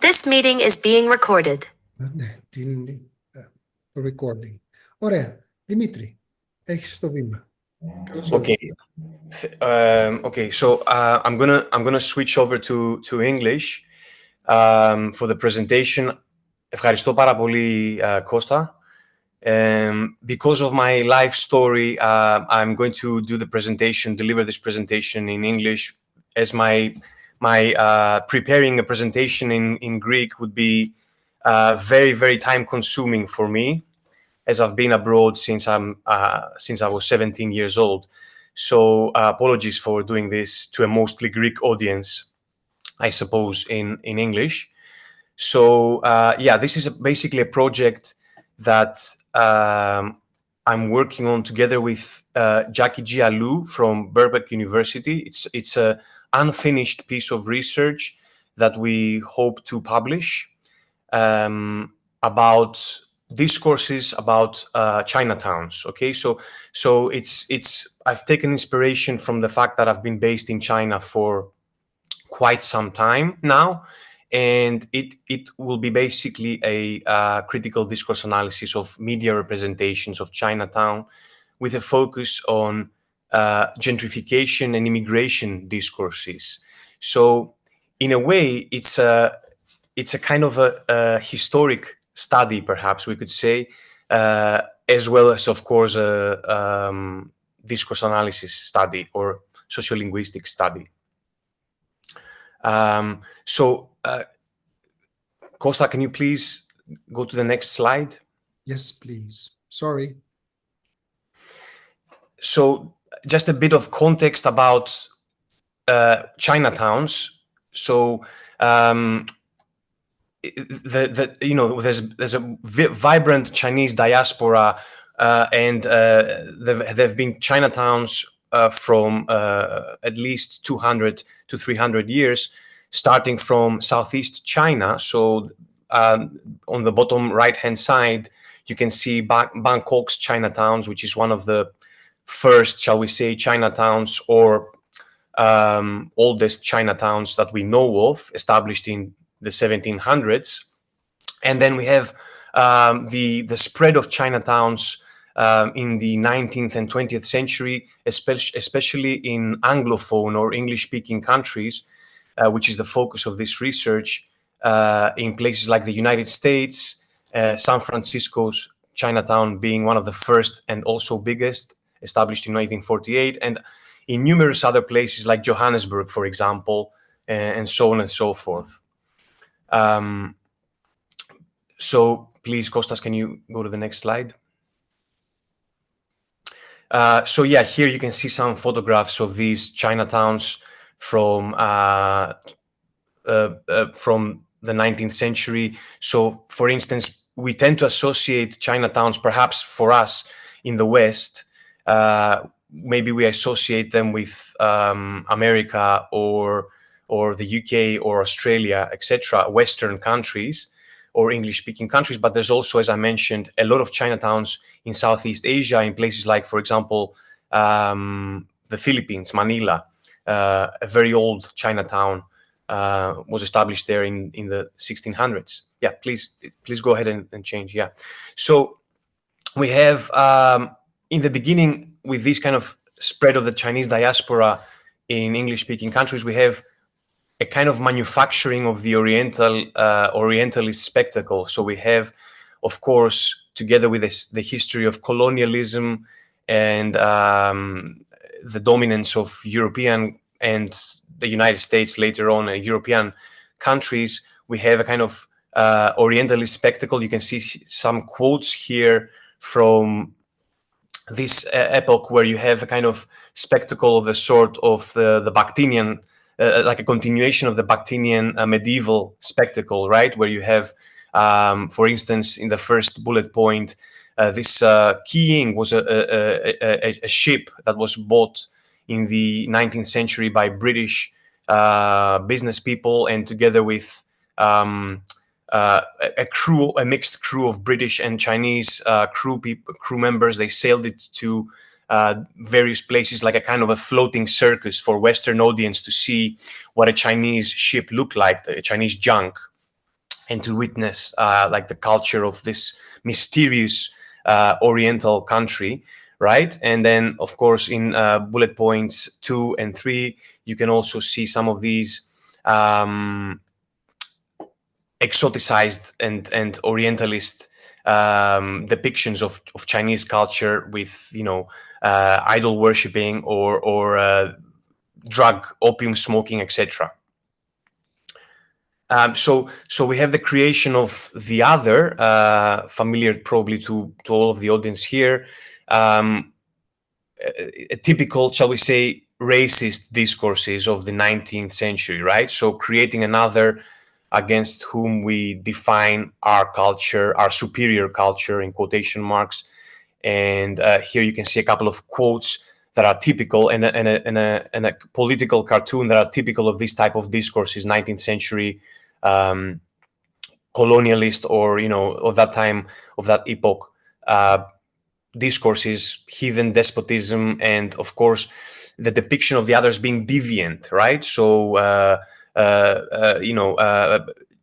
This meeting is being recorded. Το recording. Ωραία. Δημήτρη, έχεις το βήμα. Okay. So I'm gonna switch over to English for the presentation. Ευχαριστώ πάρα πολύ, Κώστα. Because of my life story, I'm going to do the presentation, deliver this presentation in English, as my preparing a presentation in Greek would be very, very time consuming for me, as I've been abroad since I was 17 years old. So apologies for doing this to a mostly Greek audience, I suppose, in English. So yeah, this is basically a project that I'm working on together with Jackie Jialu from Birkbeck University. It's a unfinished piece of research that we hope to publish about discourses about Chinatowns. Okay, so I've taken inspiration from the fact that I've been based in China for quite some time now, and it will be basically a critical discourse analysis of media representations of Chinatown with a focus on gentrification and immigration discourses. So in a way, it's a kind of a historic study, perhaps we could say, as well as, of course, a discourse analysis study or sociolinguistic study. Costa, can you please go to the next slide? Yes, please. Sorry. So just a bit of context about Chinatowns. So there's a vibrant Chinese diaspora, and there have been Chinatowns from at least 200 to 300 years, starting from Southeast China. So on the bottom right-hand side, you can see Bangkok's Chinatowns, which is one of the first, shall we say, Chinatowns or oldest Chinatowns that we know of, established in the 1700s. And then we have the spread of Chinatowns in the 19th and 20th century, especially in Anglophone or English-speaking countries, which is the focus of this research, in places like the United States, San Francisco's Chinatown being one of the first and also biggest, established in 1948, and in numerous other places like Johannesburg, for example, and so on and so forth. So please, Kostas, can you go to the next slide? So yeah, here you can see some photographs of these Chinatowns from the 19th century. So, for instance, we tend to associate Chinatowns, perhaps for us in the West, maybe we associate them with America or the UK or Australia, etc., Western countries or English-speaking countries. But there's also, as I mentioned, a lot of Chinatowns in Southeast Asia, in places like, for example, the Philippines, Manila. A very old Chinatown was established there in the 1600s. Yeah, please go ahead and change. Yeah. So we have, in the beginning, with this kind of spread of the Chinese diaspora in English-speaking countries, we have a kind of manufacturing of the Orientalist spectacle. So we have, of course, together with the history of colonialism and the dominance of European and the United States later on, European countries, we have a kind of Orientalist spectacle. You can see some quotes here from this epoch, where you have a kind of spectacle of the sort of the Bakhtinian, like a continuation of the Bakhtinian medieval spectacle, right? Where you have, for instance, in the first bullet point, this Xi'an was a ship that was bought in the 19th century by British business people, and together with a mixed crew of British and Chinese crew members, they sailed it to various places, like a kind of a floating circus for Western audience to see what a Chinese ship looked like, a Chinese junk. and to witness like the culture of this mysterious Oriental country, right? And then, of course, in bullet points 2 and 3, you can also see some of these exoticized and Orientalist depictions of Chinese culture with, you know, idol worshipping or drug, opium smoking, etc. So we have the creation of the other, familiar probably to all of the audience here, a typical, shall we say, racist discourses of the 19th century, right? So creating another against whom we define our culture, our superior culture in quotation marks. And here you can see a couple of quotes that are typical and a political cartoon that are typical of this type of discourses, 19th century colonialist, or, you know, of that time, of that epoch, discourses, heathen despotism, and of course the depiction of the others being deviant, right? So you know,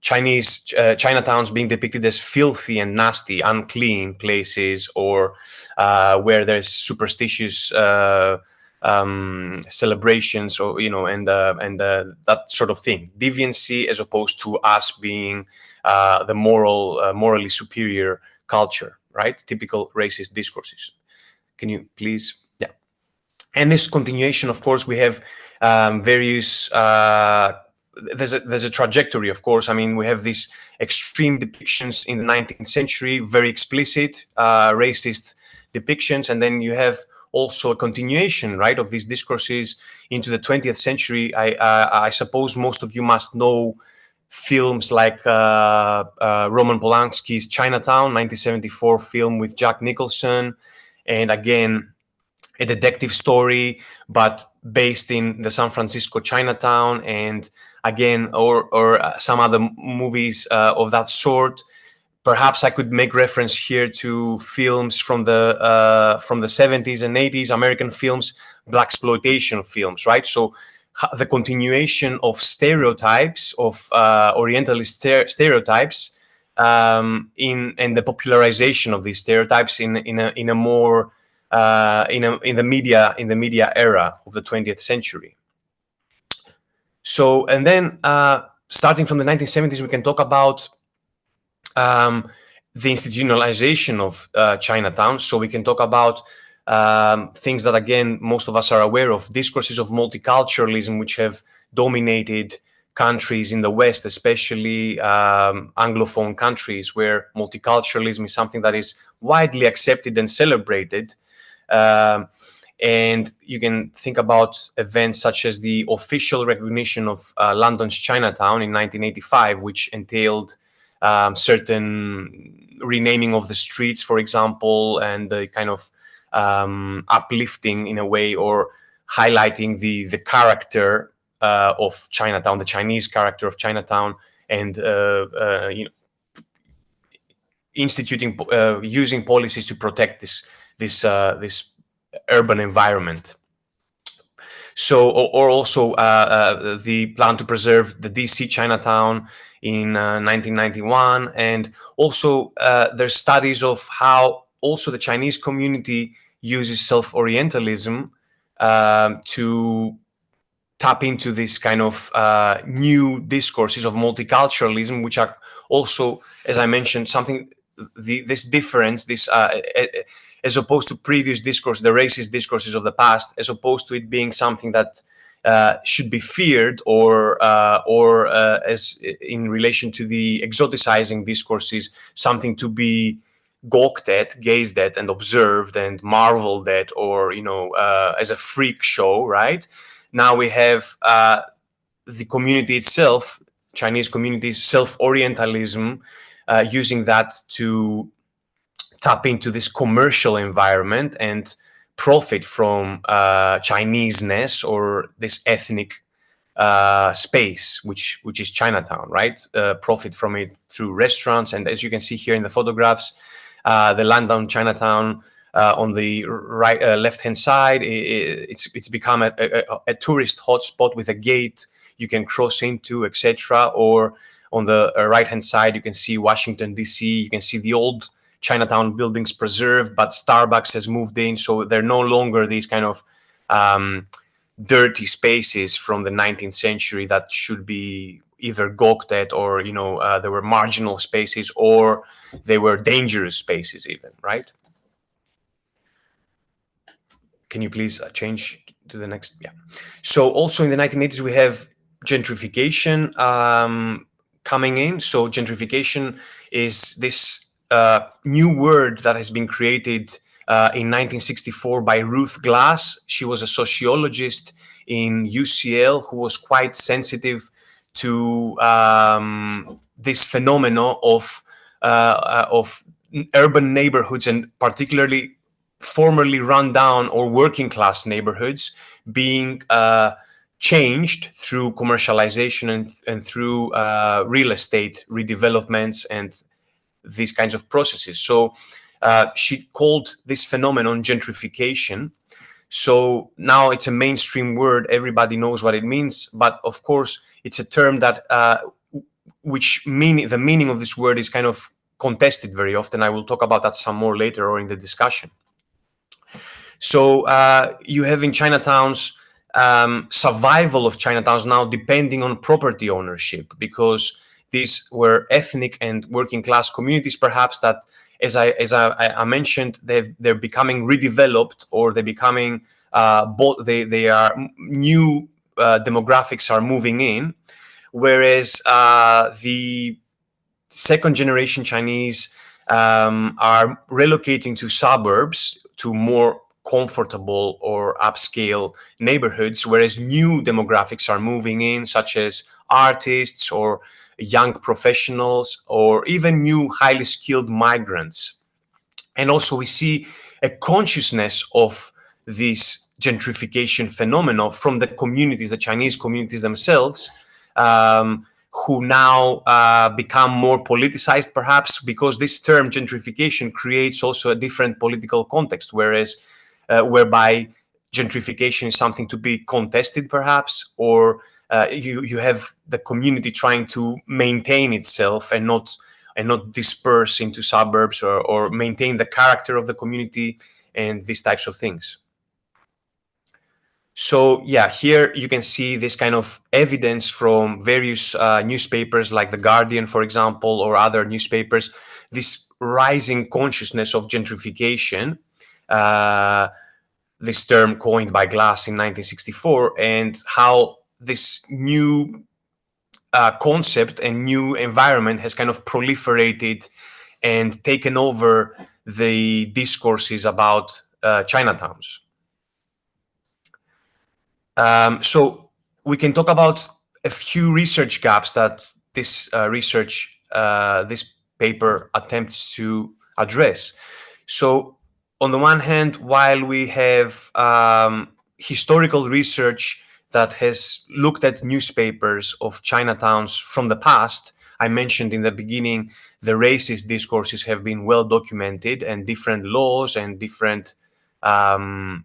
Chinatowns being depicted as filthy and nasty, unclean places, or where there's superstitious celebrations, or, you know, and that sort of thing. Deviancy as opposed to us being the morally superior culture, right? Typical racist discourses. Can you please? Yeah. And this continuation, of course, we have various. There's a trajectory, of course. I mean, we have these extreme depictions in the 19th century, very explicit racist depictions, and then you have also a continuation, right, of these discourses into the 20th century. I suppose most of you must know films like Roman Polanski's Chinatown, 1974 film with Jack Nicholson, and again, a detective story, but based in the San Francisco Chinatown, and again, or some other movies of that sort. Perhaps I could make reference here to films from the 70s and 80s, American films, blaxploitation films, right? So the continuation of stereotypes, of Orientalist stereotypes, and the popularization of these stereotypes in a more in the media era of the 20th century. So, and then starting from the 1970s, we can talk about the institutionalization of Chinatown. So we can talk about things that, again, most of us are aware of, discourses of multiculturalism, which have dominated countries in the West, especially Anglophone countries, where multiculturalism is something that is widely accepted and celebrated. And you can think about events such as the official recognition of London's Chinatown in 1985, which entailed certain renaming of the streets, for example, and the kind of uplifting in a way, or highlighting the character of Chinatown, the Chinese character of Chinatown, and you know, instituting using policies to protect this urban environment. So, or also the plan to preserve the DC Chinatown in 1991, and also there's studies of how also the Chinese community uses self-Orientalism to tap into this kind of new discourses of multiculturalism, which are also, as I mentioned, something, this difference, this as opposed to previous discourse, the racist discourses of the past, as opposed to it being something that should be feared, or as in relation to the exoticizing discourses, something to be gawked at, gazed at, and observed and marveled at, or, you know, as a freak show, right? Now we have the community itself, Chinese communities, self-Orientalism, using that to tap into this commercial environment and profit from Chineseness, or this ethnic space, which is Chinatown, right? Profit from it through restaurants, and as you can see here in the photographs, the London Chinatown on the right, left-hand side, it's become a tourist hotspot with a gate you can cross into, etc. Or On the right-hand side, you can see Washington, D.C. You can see the old Chinatown buildings preserved, but Starbucks has moved in, so they're no longer these kind of dirty spaces from the 19th century that should be either gawked at, or there were marginal spaces, or they were dangerous spaces even, right? Can you please change to the next? Yeah. So also in the 1980s, we have gentrification coming in. So gentrification is this new word that has been created in 1964 by Ruth Glass. She was a sociologist in UCL who was quite sensitive to this phenomenon of urban neighborhoods, and particularly formerly run down or working class neighborhoods being changed through commercialization and through real estate redevelopments and these kinds of processes. So she called this phenomenon gentrification. So now it's a mainstream word, everybody knows what it means, but of course it's a term that the meaning of this word is kind of contested very often. I will talk about that some more later or in the discussion. So you have in Chinatowns, survival of Chinatowns now depending on property ownership, because these were ethnic and working class communities, perhaps, that, as I mentioned, they're becoming redeveloped, or they're becoming they are new demographics are moving in, whereas the second generation Chinese are relocating to suburbs, to more comfortable or upscale neighborhoods, whereas new demographics are moving in, such as artists or young professionals, or even new highly skilled migrants. And also we see a consciousness of this gentrification phenomenon from the communities, the Chinese communities themselves, who now become more politicized, perhaps, because this term gentrification creates also a different political context, whereas whereby gentrification is something to be contested, perhaps, or you have the community trying to maintain itself and not disperse into suburbs, or maintain the character of the community and these types of things. So yeah, here you can see this kind of evidence from various newspapers like The Guardian, for example, or other newspapers, this rising consciousness of gentrification, this term coined by Glass in 1964, and how this new concept and new environment has kind of proliferated and taken over the discourses about Chinatowns. So we can talk about a few research gaps that this this paper attempts to address. So on the one hand, while we have historical research that has looked at newspapers of Chinatowns from the past, I mentioned in the beginning, the racist discourses have been well documented, and different laws and different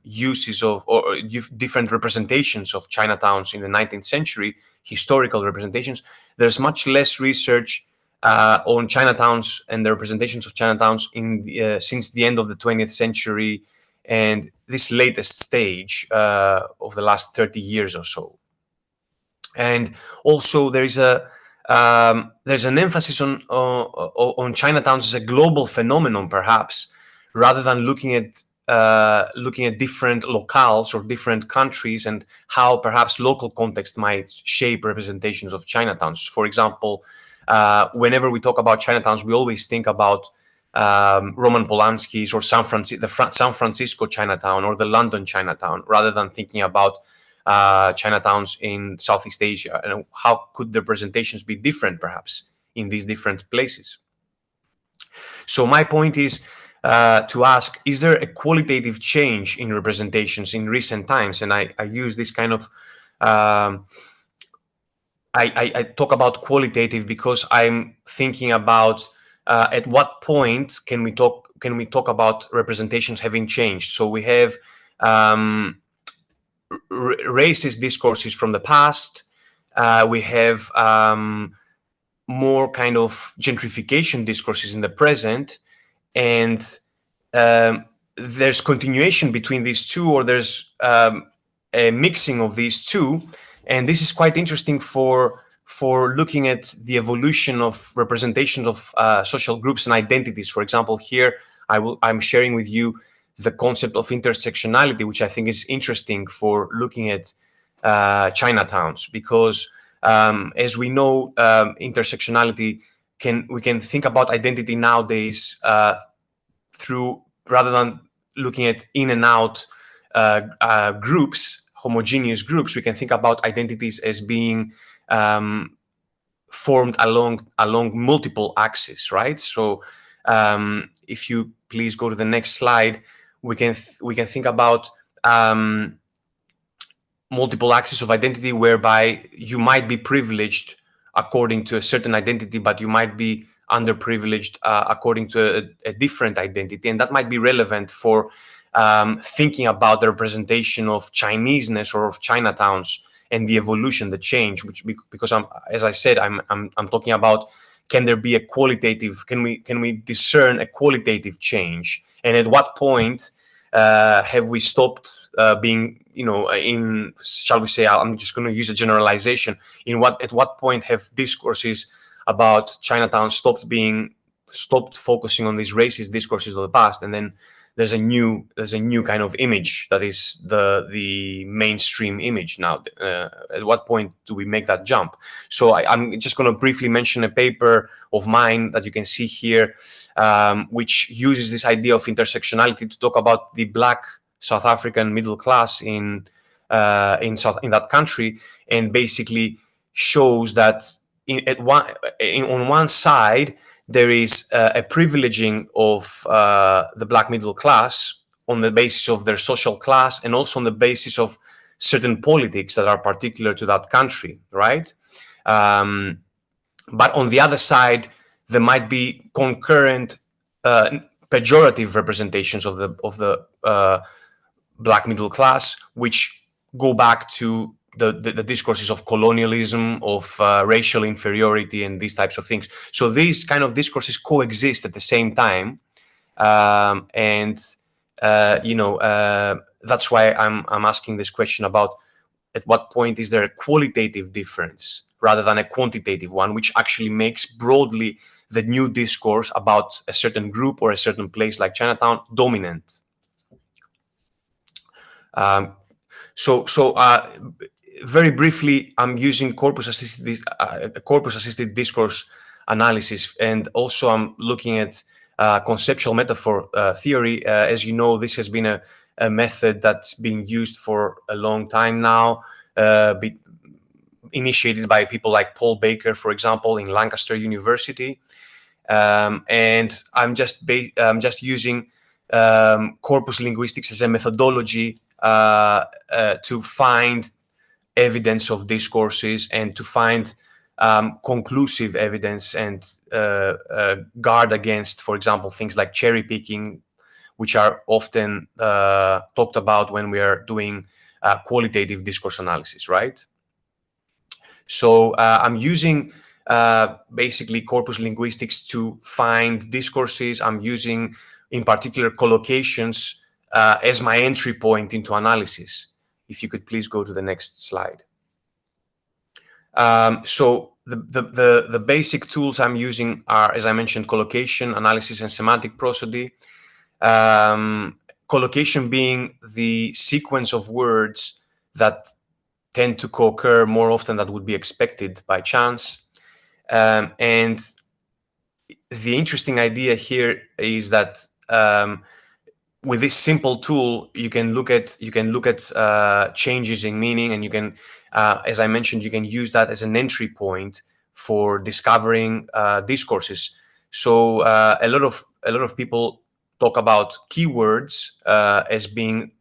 uses of, or different representations of Chinatowns in the 19th century, historical representations. There's much less research on Chinatowns and the representations of Chinatowns in since the end of the 20th century and this latest stage of the last 30 years or so. And also there is there's an emphasis on Chinatowns as a global phenomenon, perhaps, rather than looking at different locales or different countries and how perhaps local context might shape representations of Chinatowns. For example, whenever we talk about Chinatowns, we always think about Roman Polanski's or the San Francisco Chinatown or the London Chinatown, rather than thinking about Chinatowns in Southeast Asia, and how could the representations be different, perhaps, in these different places. So my point is to ask, is there a qualitative change in representations in recent times? And I use this kind of I talk about qualitative because I'm thinking about at what point can we talk about representations having changed. So we have racist discourses from the past. We have more kind of gentrification discourses in the present, and there's continuation between these two, or there's a mixing of these two, and this is quite interesting for looking at the evolution of representations of social groups and identities. For example, here I'm sharing with you the concept of intersectionality, which I think is interesting for looking at Chinatowns, because as we know, intersectionality we can think about identity nowadays through, rather than looking at in and out groups, homogeneous groups, we can think about identities as being formed along multiple axes, right? So if you please go to the next slide, we can think about multiple axes of identity, whereby you might be privileged according to a certain identity, but you might be underprivileged according to a different identity, and that might be relevant for thinking about the representation of Chineseness or of Chinatowns and the evolution, the change. Because as I said, I'm talking about, can there be a qualitative? Can we discern a qualitative change? And at what point have we stopped being, shall we say, I'm just going to use a generalization. At what point have discourses about Chinatown stopped focusing on these racist discourses of the past, and then there's a new kind of image that is the mainstream image now? At what point do we make that jump? So I'm just going to briefly mention a paper of mine that you can see here, which uses this idea of intersectionality to talk about the Black South African middle class in that country, and basically shows that on one side there is a privileging of the Black middle class on the basis of their social class, and also on the basis of certain politics that are particular to that country, right? But on the other side, there might be concurrent pejorative representations of the Black middle class, which go back to the discourses of colonialism, of racial inferiority, and these types of things. So these kind of discourses coexist at the same time, and that's why I'm asking this question about at what point is there a qualitative difference rather than a quantitative one, which actually makes broadly the new discourse about a certain group or a certain place like Chinatown dominant. Very briefly, I'm using corpus-assisted discourse analysis, and also I'm looking at conceptual metaphor theory. As you know, this has been a method that's been used for a long time now, initiated by people like Paul Baker, for example, in Lancaster University. And I'm just using corpus linguistics as a methodology to find evidence of discourses, and to find conclusive evidence, and guard against, for example, things like cherry picking, which are often talked about when we are doing qualitative discourse analysis, right? So I'm using basically corpus linguistics to find discourses. I'm using, in particular, collocations as my entry point into analysis. If you could please go to the next slide. So the basic tools I'm using are, as I mentioned, collocation, analysis, and semantic prosody. Collocation being the sequence of words that tend to co-occur more often than would be expected by chance. And the interesting idea here is that with this simple tool, you can look at changes in meaning, and you can, as I mentioned, you can use that as an entry point for discovering discourses. So a lot of people talk about keywords as being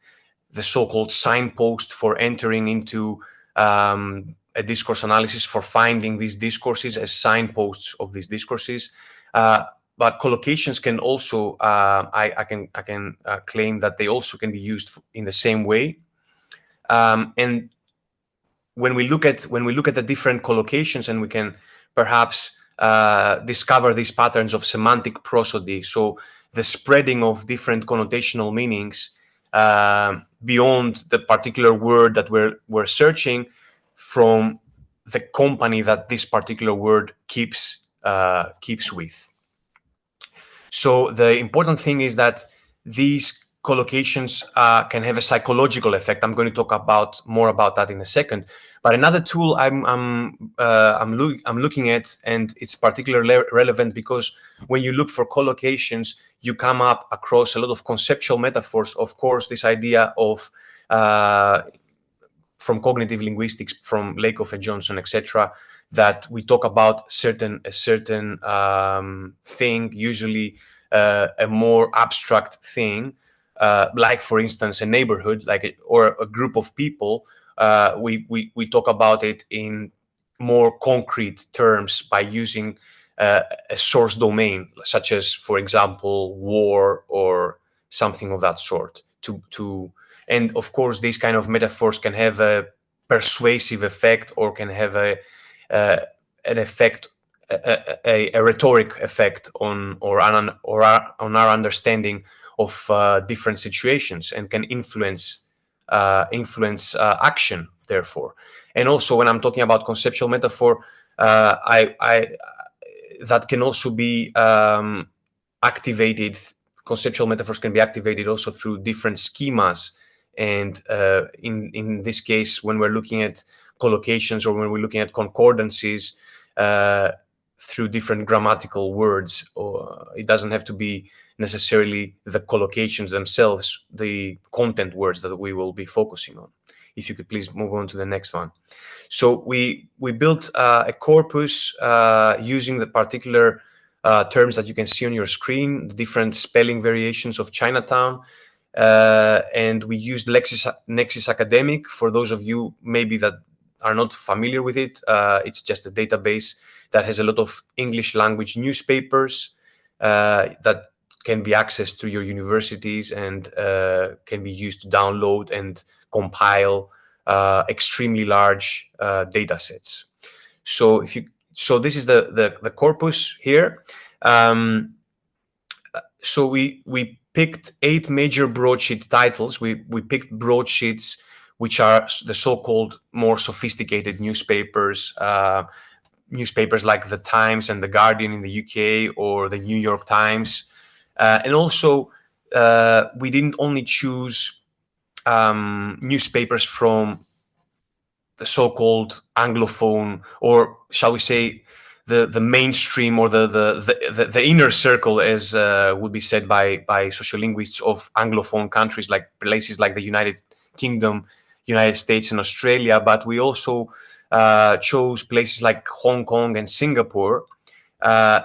the so-called signpost for entering into a discourse analysis, for finding these discourses as signposts of these discourses. But collocations can also, I can claim that they also can be used in the same way. And when we look at the different collocations, and we can perhaps discover these patterns of semantic prosody, so the spreading of different connotational meanings beyond the particular word that we're searching from the company that this particular word keeps with. So the important thing is that these collocations can have a psychological effect. I'm going to talk more about that in a second. But another tool I'm looking at, and it's particularly relevant because when you look for collocations, you come up across a lot of conceptual metaphors. Of course, this idea of from cognitive linguistics, from Lakoff and Johnson, etc., that we talk about a certain thing, usually a more abstract thing, like, for instance, a neighborhood, or a group of people. We talk about it in more concrete terms by using a source domain, such as, for example, war or something of that sort. And of course, these kind of metaphors can have a persuasive effect, or can have an effect, a rhetoric effect on our understanding of different situations, and can influence action, therefore. And also, when I'm talking about conceptual metaphor, that can also be activated. Conceptual metaphors can be activated also through different schemas. And in this case, when we're looking at collocations, or when we're looking at concordances through different grammatical words, or it doesn't have to be necessarily the collocations themselves, the content words that we will be focusing on. If you could please move on to the next one. So we built a corpus using the particular terms that you can see on your screen, the different spelling variations of Chinatown. And we used Nexis Academic. For those of you maybe that are not familiar with it, it's just a database that has a lot of English language newspapers that can be accessed through your universities, and can be used to download and compile extremely large data sets. So this is the corpus here. So we picked 8 major broadsheet titles. We picked broadsheets which are the so-called more sophisticated newspapers, newspapers like The Times and The Guardian in the UK, or the New York Times. And also, we didn't only choose newspapers from the so-called Anglophone, or shall we say, the mainstream, or the inner circle, as would be said by sociolinguists, of Anglophone countries, like places like the United Kingdom, United States, and Australia. But we also chose places like Hong Kong and Singapore,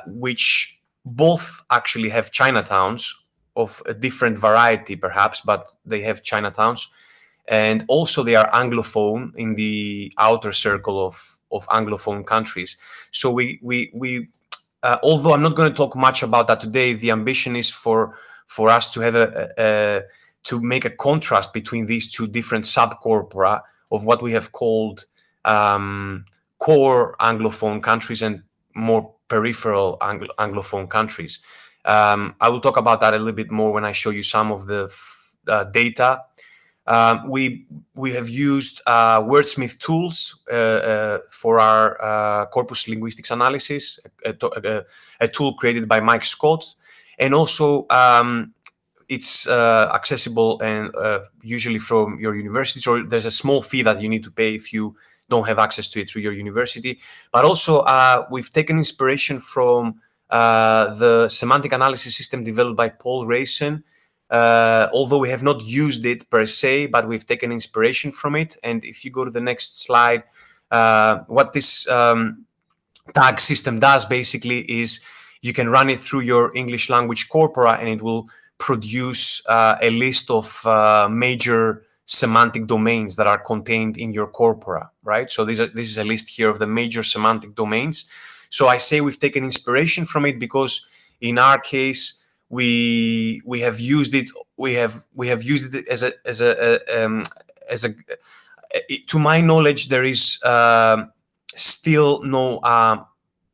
which both actually have Chinatowns of a different variety, perhaps, but they have Chinatowns. And also they are Anglophone, in the outer circle of Anglophone countries. So we although I'm not going to talk much about that today, the ambition is for us to have to make a contrast between these two different subcorpora of what we have called core Anglophone countries and more peripheral Anglophone countries. I will talk about that a little bit more when I show you some of the data. We have used wordsmith tools for our corpus linguistics analysis, a tool created by Mike Scott, and also it's accessible and usually from your universities, or there's a small fee that you need to pay if you don't have access to it through your university. But also we've taken inspiration from the semantic analysis system developed by Paul Rayson. Although we have not used it per se, but we've taken inspiration from it. And if you go to the next slide, what this tag system does basically is you can run it through your English language corpora, and it will produce a list of major semantic domains that are contained in your corpora, right? So this is a list here of the major semantic domains. So I say we've taken inspiration from it because in our case, we have used it. We have used it as a. To my knowledge, there is still no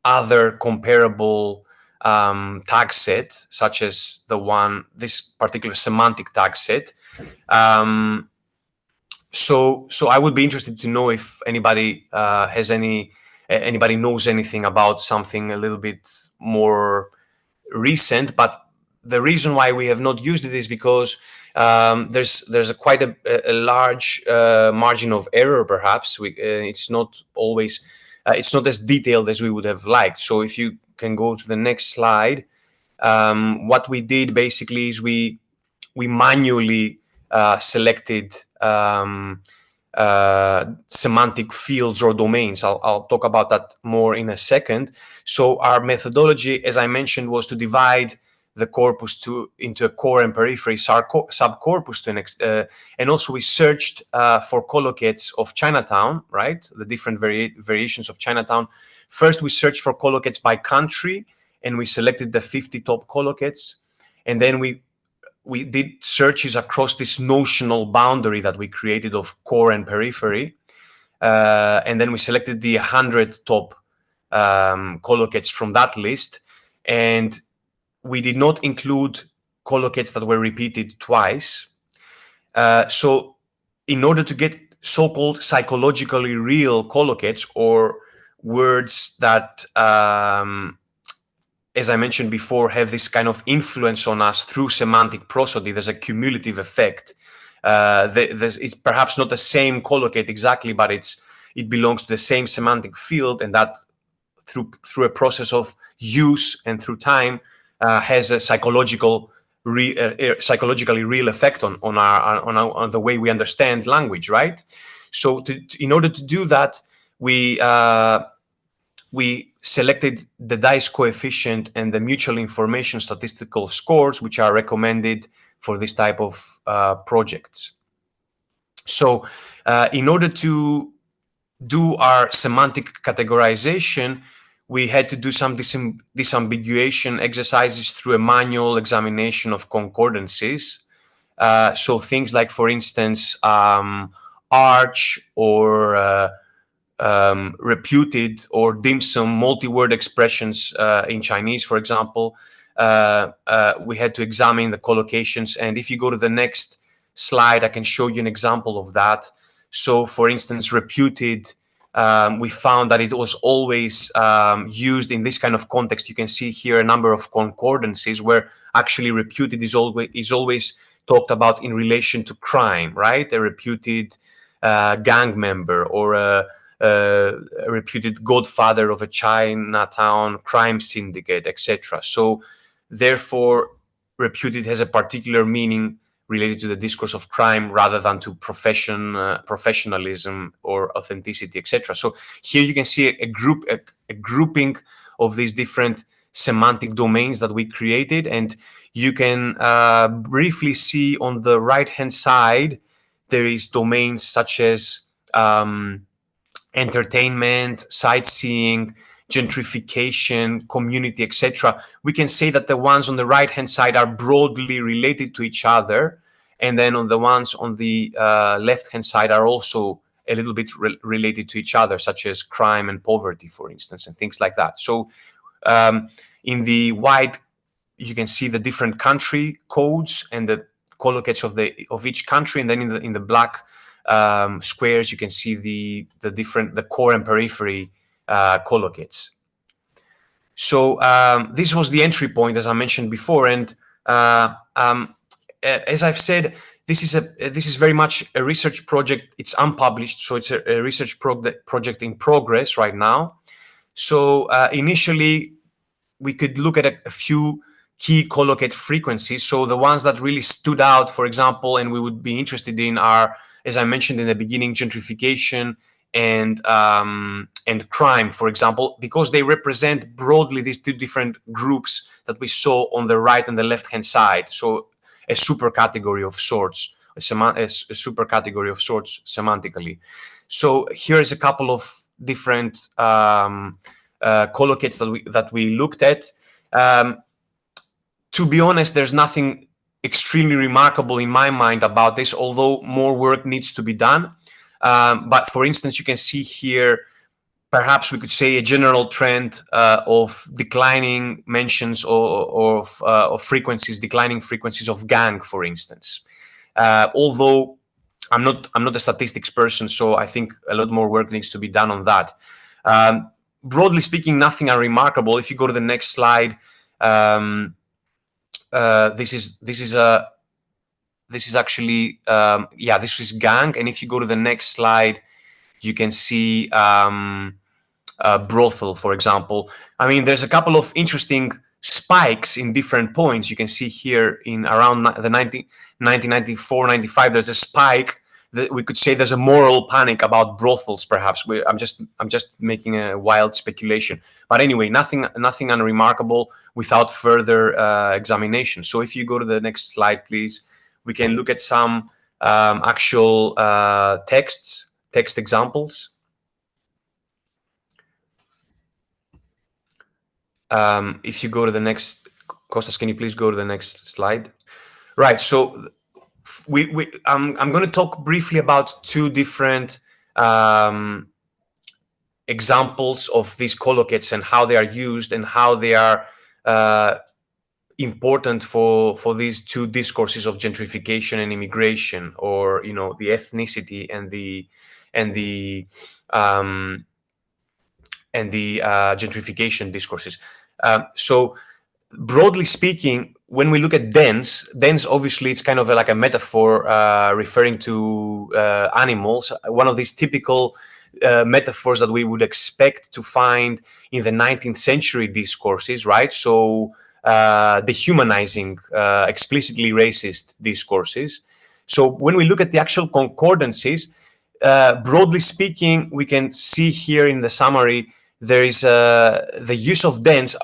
other comparable tag set, such as this particular semantic tag set. So I would be interested to know if anybody anybody knows anything about something a little bit more recent. But the reason why we have not used it is because there's quite a large margin of error. Perhaps it's not always it's not as detailed as we would have liked. So if you can go to the next slide, what we did basically is we manually selected semantic fields or domains. I'll talk about that more in a second. So our methodology, as I mentioned, was to divide the corpus into a core and periphery subcorpus and also we searched for collocates of Chinatown, right? The different variations of Chinatown. First, we searched for collocates by country, and we selected the 50 top collocates, and then we did searches across this notional boundary that we created of core and periphery, and then we selected the 100 top collocates from that list, and we did not include collocates that were repeated twice. So in order to get so-called psychologically real collocates, or words that, as I mentioned before, have this kind of influence on us through semantic prosody, there's a cumulative effect. It's perhaps not the same collocate exactly, but it belongs to the same semantic field, and that through a process of use and through time has a psychologically real effect on the way we understand language, right? So in order to do that, we selected the dice coefficient and the mutual information statistical scores, which are recommended for this type of projects. So in order to do our semantic categorization, we had to do some disambiguation exercises through a manual examination of concordances. So things like, for instance, arch or reputed or dim sum multi-word expressions in Chinese, for example. We had to examine the collocations. And if you go to the next slide, I can show you an example of that. So, for instance, reputed, we found that it was always used in this kind of context. You can see here a number of concordances where actually reputed is always talked about in relation to crime, right? A reputed gang member, or a reputed godfather of a Chinatown crime syndicate, etc. So therefore, reputed has a particular meaning related to the discourse of crime rather than to professionalism or authenticity, etc. So here you can see a grouping of these different semantic domains that we created, and you can briefly see on the right-hand side there is domains such as entertainment, sightseeing, gentrification, community, etc. We can say that the ones on the right-hand side are broadly related to each other, and then on the ones on the left-hand side are also a little bit related to each other, such as crime and poverty, for instance, and things like that. So in the white, you can see the different country codes and the collocates of each country, and then in the black squares you can see the core and periphery collocates. So this was the entry point, as I mentioned before, and as I've said, this is very much a research project. It's unpublished, so it's a research project in progress right now. So initially, we could look at a few key collocate frequencies. So the ones that really stood out, for example, and we would be interested in are, as I mentioned in the beginning, gentrification and crime, for example, because they represent broadly these two different groups that we saw on the right and the left-hand side. So a super category of sorts, a super category of sorts semantically. So here is a couple of different collocates that we looked at. To be honest, there's nothing extremely remarkable in my mind about this, although more work needs to be done. But for instance, you can see here perhaps we could say a general trend of declining mentions of frequencies, declining frequencies of gang, for instance. Although I'm not a statistics person, so I think a lot more work needs to be done on that. Broadly speaking, nothing unremarkable. If you go to the next slide, this is actually this is gang, and if you go to the next slide, you can see brothel, for example. I mean, there's a couple of interesting spikes in different points. You can see here in around the 1994, 95, there's a spike that we could say there's a moral panic about brothels, perhaps. I'm just making a wild speculation. But anyway, nothing unremarkable without further examination. So if you go to the next slide, please, we can look at some actual text examples. If you go to the next, Kostas, can you please go to the next slide? Right. So I'm going to talk briefly about two different examples of these collocates and how they are used and how they are important for these two discourses of gentrification and immigration, or the ethnicity and the gentrification discourses. So broadly speaking, when we look at dens, obviously it's kind of like a metaphor referring to animals. One of these typical metaphors that we would expect to find in the 19th century discourses, right? So dehumanizing, explicitly racist discourses. So when we look at the actual concordances, broadly speaking, we can see here in the summary, there is the use of dens.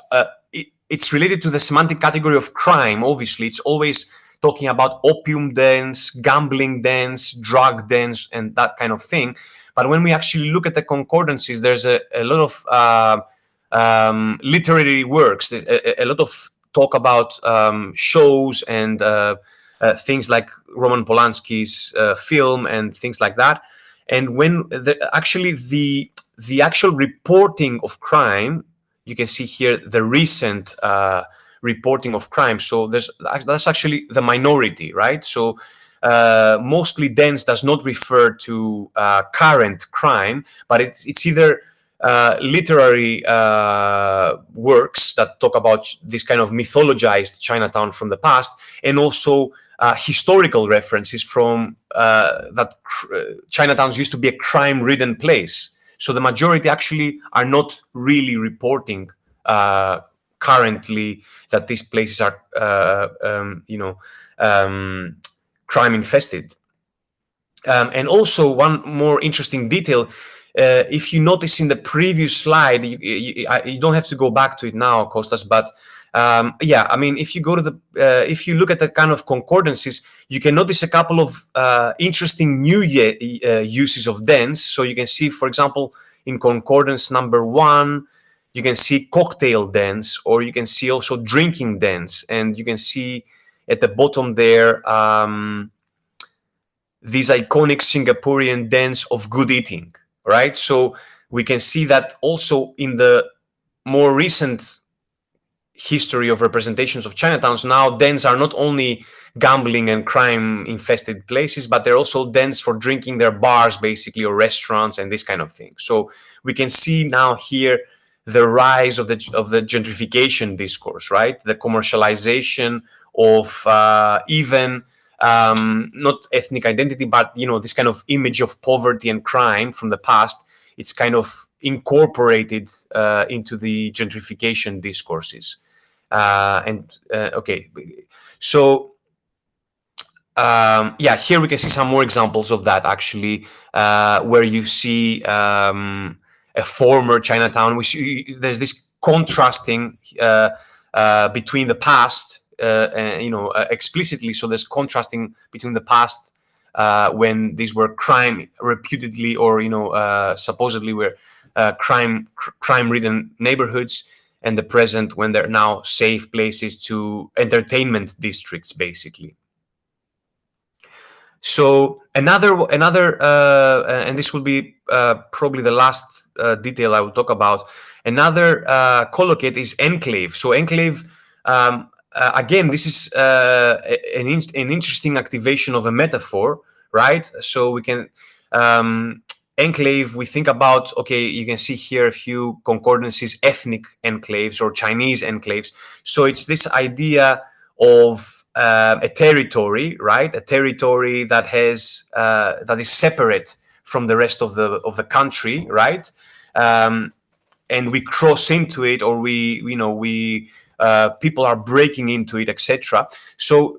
It's related to the semantic category of crime. Obviously, it's always talking about opium dens, gambling dens, drug dens, and that kind of thing. But when we actually look at the concordances, there's a lot of literary works, a lot of talk about shows and things like Roman Polanski's film and things like that. And when the actual reporting of crime, you can see here the recent reporting of crime. So that's actually the minority, right? So mostly dens does not refer to current crime, but it's either literary works that talk about this kind of mythologized Chinatown from the past, and also historical references from that Chinatowns used to be a crime-ridden place. So the majority actually are not really reporting currently that these places are, crime-infested. And also one more interesting detail, if you notice in the previous slide, you don't have to go back to it now, Kostas, but I mean, if you go to if you look at the kind of concordances, you can notice a couple of interesting new uses of dens. So you can see, for example, in concordance number 1, you can see cocktail dens, or you can see also drinking dens, and you can see at the bottom there these iconic Singaporean dens of good eating, right? So we can see that also in the more recent history of representations of Chinatowns, now dens are not only gambling and crime-infested places, but they're also dens for drinking, their bars basically, or restaurants and this kind of thing. So we can see now here the rise of the gentrification discourse, right? The commercialization of even not ethnic identity, but this kind of image of poverty and crime from the past. It's kind of incorporated into the gentrification discourses. Okay, so here we can see some more examples of that actually, where you see a former Chinatown. There's this contrasting between the past, explicitly. So there's contrasting between the past when these were reputedly or supposedly were crime-ridden neighborhoods, and the present when they're now safe places to entertainment districts, basically. So another, and this will be probably the last detail I will talk about. Another collocate is enclave. So enclave, again, this is an interesting activation of a metaphor, right? So we can enclave, we think about, okay, you can see here a few concordances, ethnic enclaves or Chinese enclaves. So it's this idea of a territory, right? A territory that has that is separate from the rest of the country, right? And we cross into it, or people are breaking into it, etc. So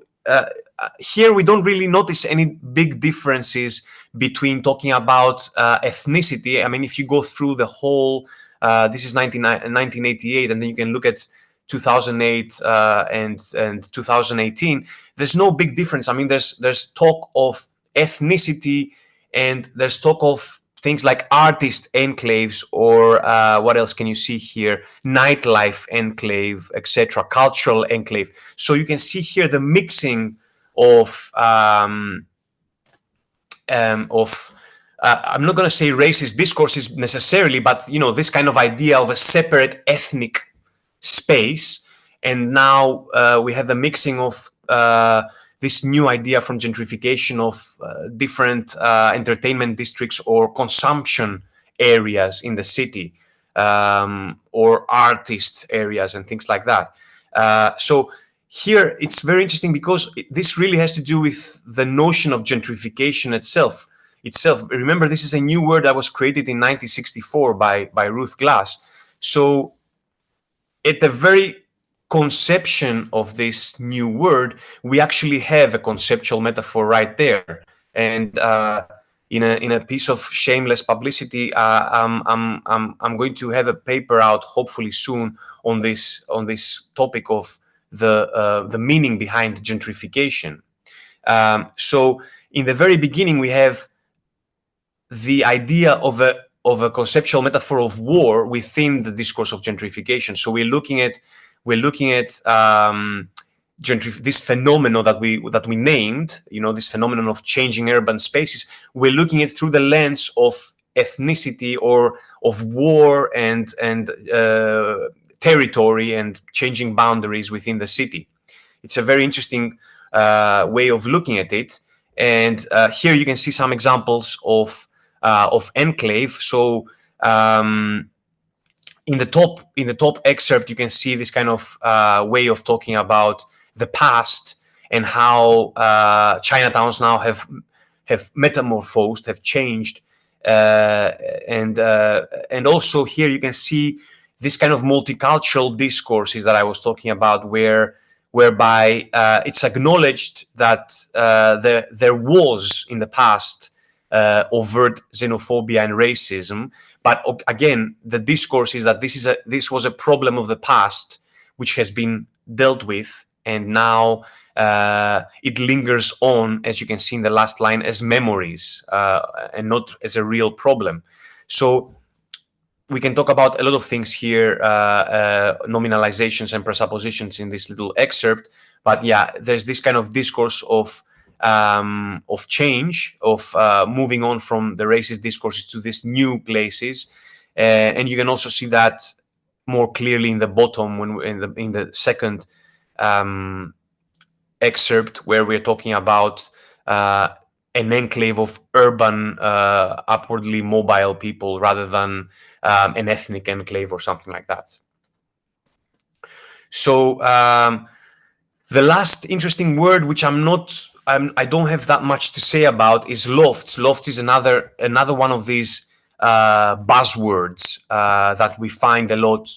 here we don't really notice any big differences between talking about ethnicity. I mean, if you go through the whole, this is 1988, and then you can look at 2008 and 2018. There's no big difference. I mean, there's talk of ethnicity, and there's talk of things like artist enclaves, or what else can you see here? Nightlife enclave, etc. Cultural enclave. So you can see here the mixing of I'm not going to say racist discourses necessarily, but this kind of idea of a separate ethnic space. And now we have the mixing of this new idea from gentrification of different entertainment districts or consumption areas in the city, or artist areas and things like that. So here it's very interesting because this really has to do with the notion of gentrification itself. Remember, this is a new word that was created in 1964 by Ruth Glass. So at the very conception of this new word, we actually have a conceptual metaphor right there. And in a piece of shameless publicity, I'm going to have a paper out hopefully soon on this topic of the meaning behind gentrification. So in the very beginning, we have the idea of a conceptual metaphor of war within the discourse of gentrification. So we're looking at this phenomenon that we named, this phenomenon of changing urban spaces. We're looking at it through the lens of ethnicity, or of war and territory and changing boundaries within the city. It's a very interesting way of looking at it. And here you can see some examples of enclave. So in the top excerpt, you can see this kind of way of talking about the past and how Chinatowns now have metamorphosed, have changed, and also here you can see this kind of multicultural discourses that I was talking about, whereby it's acknowledged that there was in the past overt xenophobia and racism. But again, the discourse is that this was a problem of the past, which has been dealt with, and now it lingers on, as you can see in the last line, as memories and not as a real problem. So we can talk about a lot of things here, nominalizations and presuppositions in this little excerpt. But yeah, there's this kind of discourse of change, of moving on from the racist discourses to these new places, and you can also see that more clearly in the bottom in the second excerpt, where we're talking about an enclave of urban, upwardly mobile people rather than an ethnic enclave or something like that. So the last interesting word, which I don't have that much to say about, is lofts. Lofts is another one of these buzzwords that we find a lot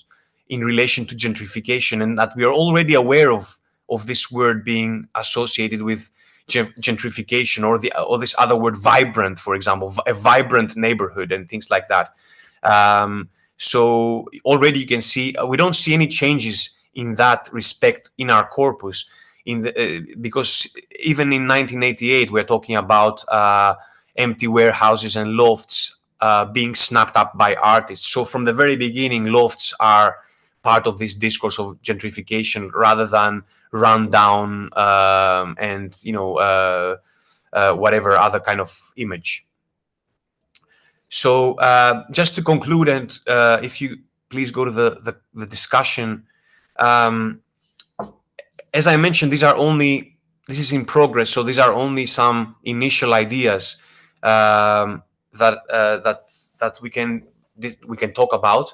in relation to gentrification, and that we are already aware of this word being associated with gentrification, or this other word, vibrant, for example, a vibrant neighborhood and things like that. So already you can see we don't see any changes in that respect in our corpus, because even in 1988 we're talking about empty warehouses and lofts being snapped up by artists. So from the very beginning, lofts are part of this discourse of gentrification rather than run down and whatever other kind of image. So just to conclude, and if you please go to the discussion, as I mentioned, this is in progress, so these are only some initial ideas that we can talk about.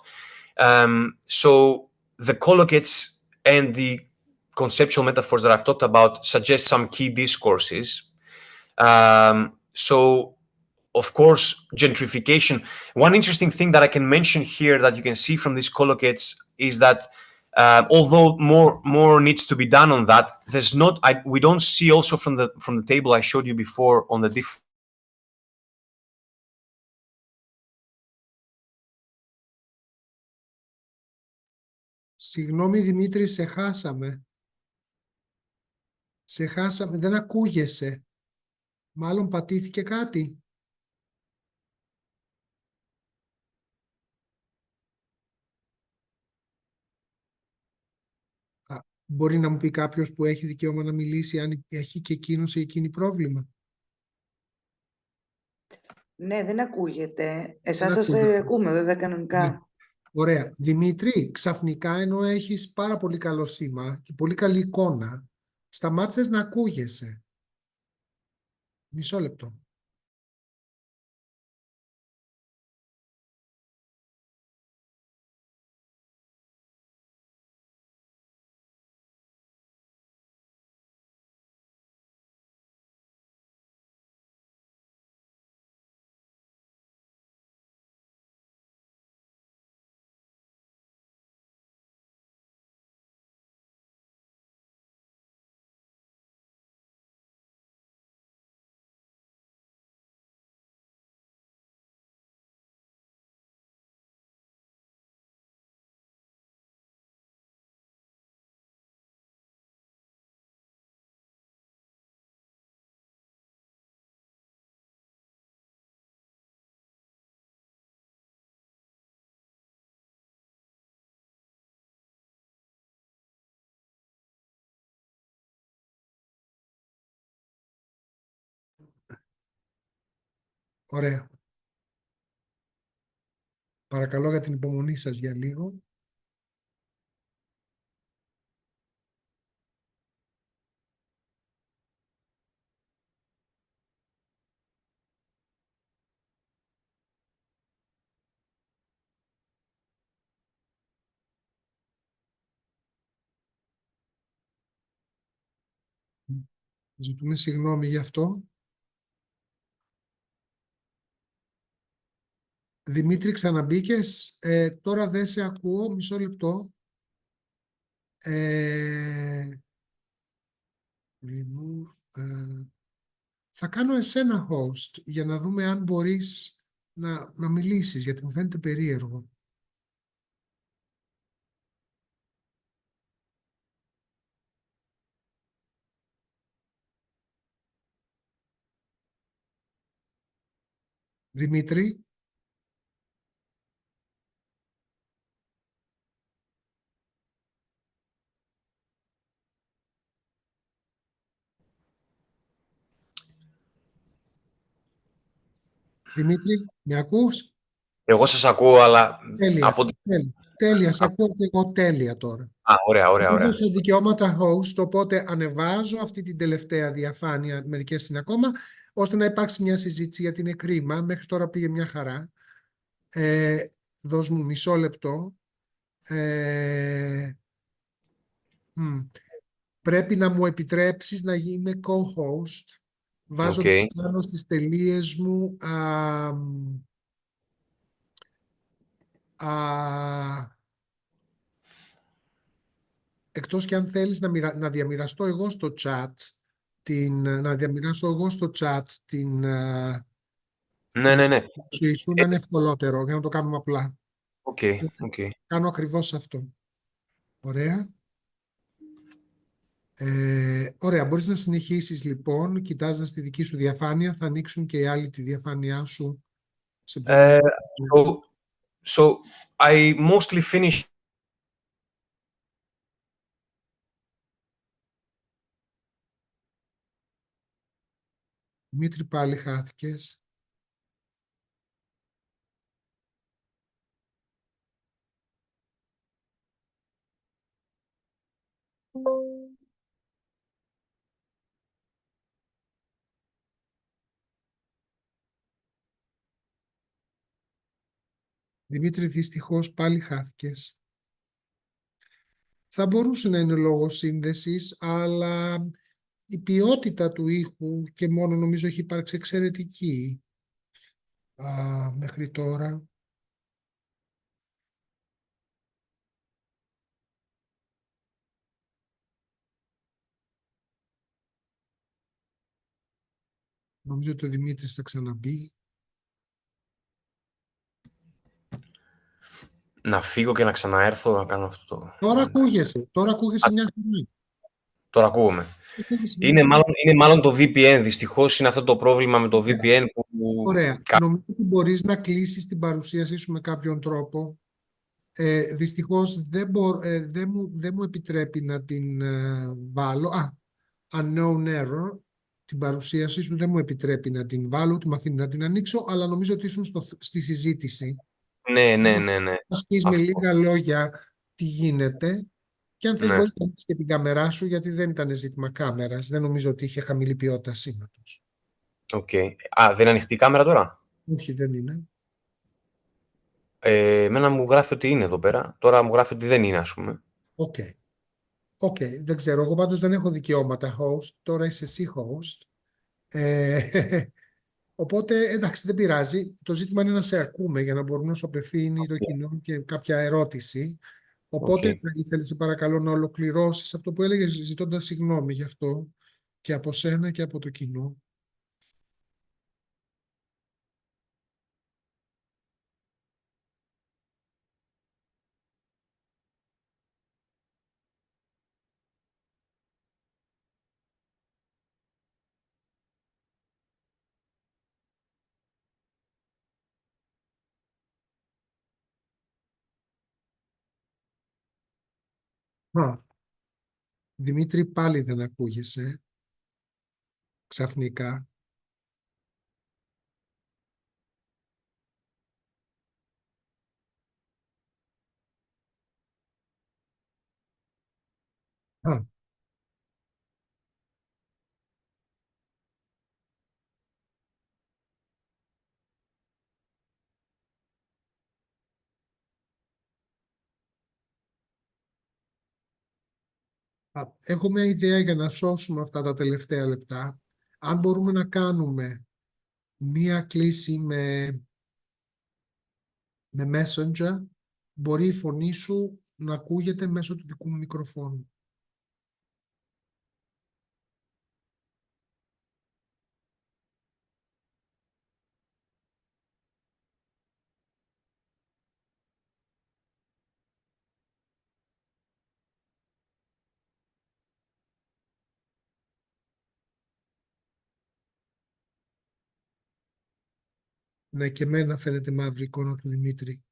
So the collocates and the conceptual metaphors that I've talked about suggest some key discourses. So, of course, gentrification. One interesting thing that I can mention here that you can see from these collocates is that although more needs to be done on that, there's not. We don't see also from the table I showed you before on the different. Συγγνώμη Δημήτρη, σε χάσαμε. Σε χάσαμε, δεν ακούγεσαι. Μάλλον πατήθηκε κάτι. Μπορεί να μου πει κάποιος που έχει δικαίωμα να μιλήσει αν έχει και εκείνος ή εκείνη πρόβλημα. Ναι, δεν ακούγεται. Εσάς Δεν σας ακούγεται. ακούμε βέβαια κανονικά. Ναι. Ωραία. Δημήτρη, ξαφνικά ενώ έχεις πάρα πολύ καλό σήμα και πολύ καλή εικόνα, σταμάτησες να ακούγεσαι. Μισό λεπτό. Ωραία. Παρακαλώ για την υπομονή σας για λίγο. Ζητούμε συγγνώμη γι' αυτό. Δημήτρη, ξαναμπήκες. Τώρα δεν σε ακούω. Μισό λεπτό. Remove, θα κάνω εσένα host για να δούμε αν μπορείς να μιλήσεις, γιατί μου φαίνεται περίεργο. Δημήτρη. Δημήτρη, με ακούς? Εγώ σας ακούω, αλλά Τέλεια, τέλεια, σε ακούω και εγώ τέλεια τώρα. Ωραία. Έχω δικαιώματα host, οπότε ανεβάζω αυτή την τελευταία διαφάνεια, μερικές είναι ακόμα, ώστε να υπάρξει μια συζήτηση, γιατί είναι κρίμα. Μέχρι τώρα πήγε μια χαρά. Δώσ' μου μισό λεπτό. Πρέπει να μου επιτρέψεις να είμαι co-host. Βάζω πάνω στις τελείες μου εκτός και αν θέλεις να διαμοιραστώ εγώ στο chat να διαμοιράσω εγώ στο chat Ναι. Σου να είναι ευκολότερο για να το κάνουμε απλά. Κάνω ακριβώς αυτό. Ωραία. Ωραία, μπορείς να συνεχίσεις λοιπόν, κοιτάζοντας τη δική σου διαφάνεια, θα ανοίξουν και οι άλλοι τη διαφάνειά σου. So I mostly finished. Δημήτρη, πάλι χάθηκες. Δημήτρη, δυστυχώς πάλι χάθηκες. Θα μπορούσε να είναι λόγω σύνδεσης, αλλά η ποιότητα του ήχου και μόνο νομίζω έχει υπάρξει εξαιρετική μέχρι τώρα. Νομίζω ότι ο Δημήτρης θα ξαναμπεί. Να φύγω και να ξαναέρθω να κάνω αυτό το... Τώρα ακούγεσαι μια χαρά. Τώρα ακούγομαι. Είναι μάλλον το VPN. Δυστυχώς είναι αυτό το πρόβλημα με το VPN που... Ωραία. Νομίζω ότι μπορείς να κλείσεις την παρουσίασή σου με κάποιον τρόπο. Δυστυχώς δεν μου επιτρέπει να την βάλω. Unknown error. Την παρουσίασή σου δεν μου επιτρέπει να την βάλω, ούτε με αφήνει να την ανοίξω, αλλά νομίζω ότι ήσουν στη συζήτηση. Ναι. Θα πεις με λίγα λόγια τι γίνεται και αν θες μπορείς να ανοίξεις και την κάμερά σου, γιατί δεν ήταν ζήτημα κάμερας. Δεν νομίζω ότι είχε χαμηλή ποιότητα σήματος. Οκ. Δεν είναι ανοιχτή η κάμερα τώρα? Όχι, δεν είναι. Εμένα μου γράφει ότι είναι εδώ πέρα. Τώρα μου γράφει ότι δεν είναι, ας πούμε. Οκ, δεν ξέρω. Εγώ πάντως δεν έχω δικαιώματα host. Τώρα είσαι εσύ host. Οπότε, εντάξει, δεν πειράζει. Το ζήτημα είναι να σε ακούμε για να μπορούμε να σου απευθύνει το κοινό και κάποια ερώτηση. Οπότε, θα ήθελες, σε παρακαλώ, να ολοκληρώσεις αυτό που έλεγες, ζητώντας συγγνώμη γι' αυτό και από σένα και από το κοινό. Δημήτρη, πάλι δεν ακούγεσαι. Ξαφνικά. Έχω μια ιδέα για να σώσουμε αυτά τα τελευταία λεπτά. Αν μπορούμε να κάνουμε μία κλήση με Messenger, μπορεί η φωνή σου να ακούγεται μέσω του δικού μου μικροφόνου. Ναι, και εμένα φαίνεται μαύρη εικόνα του Δημήτρη.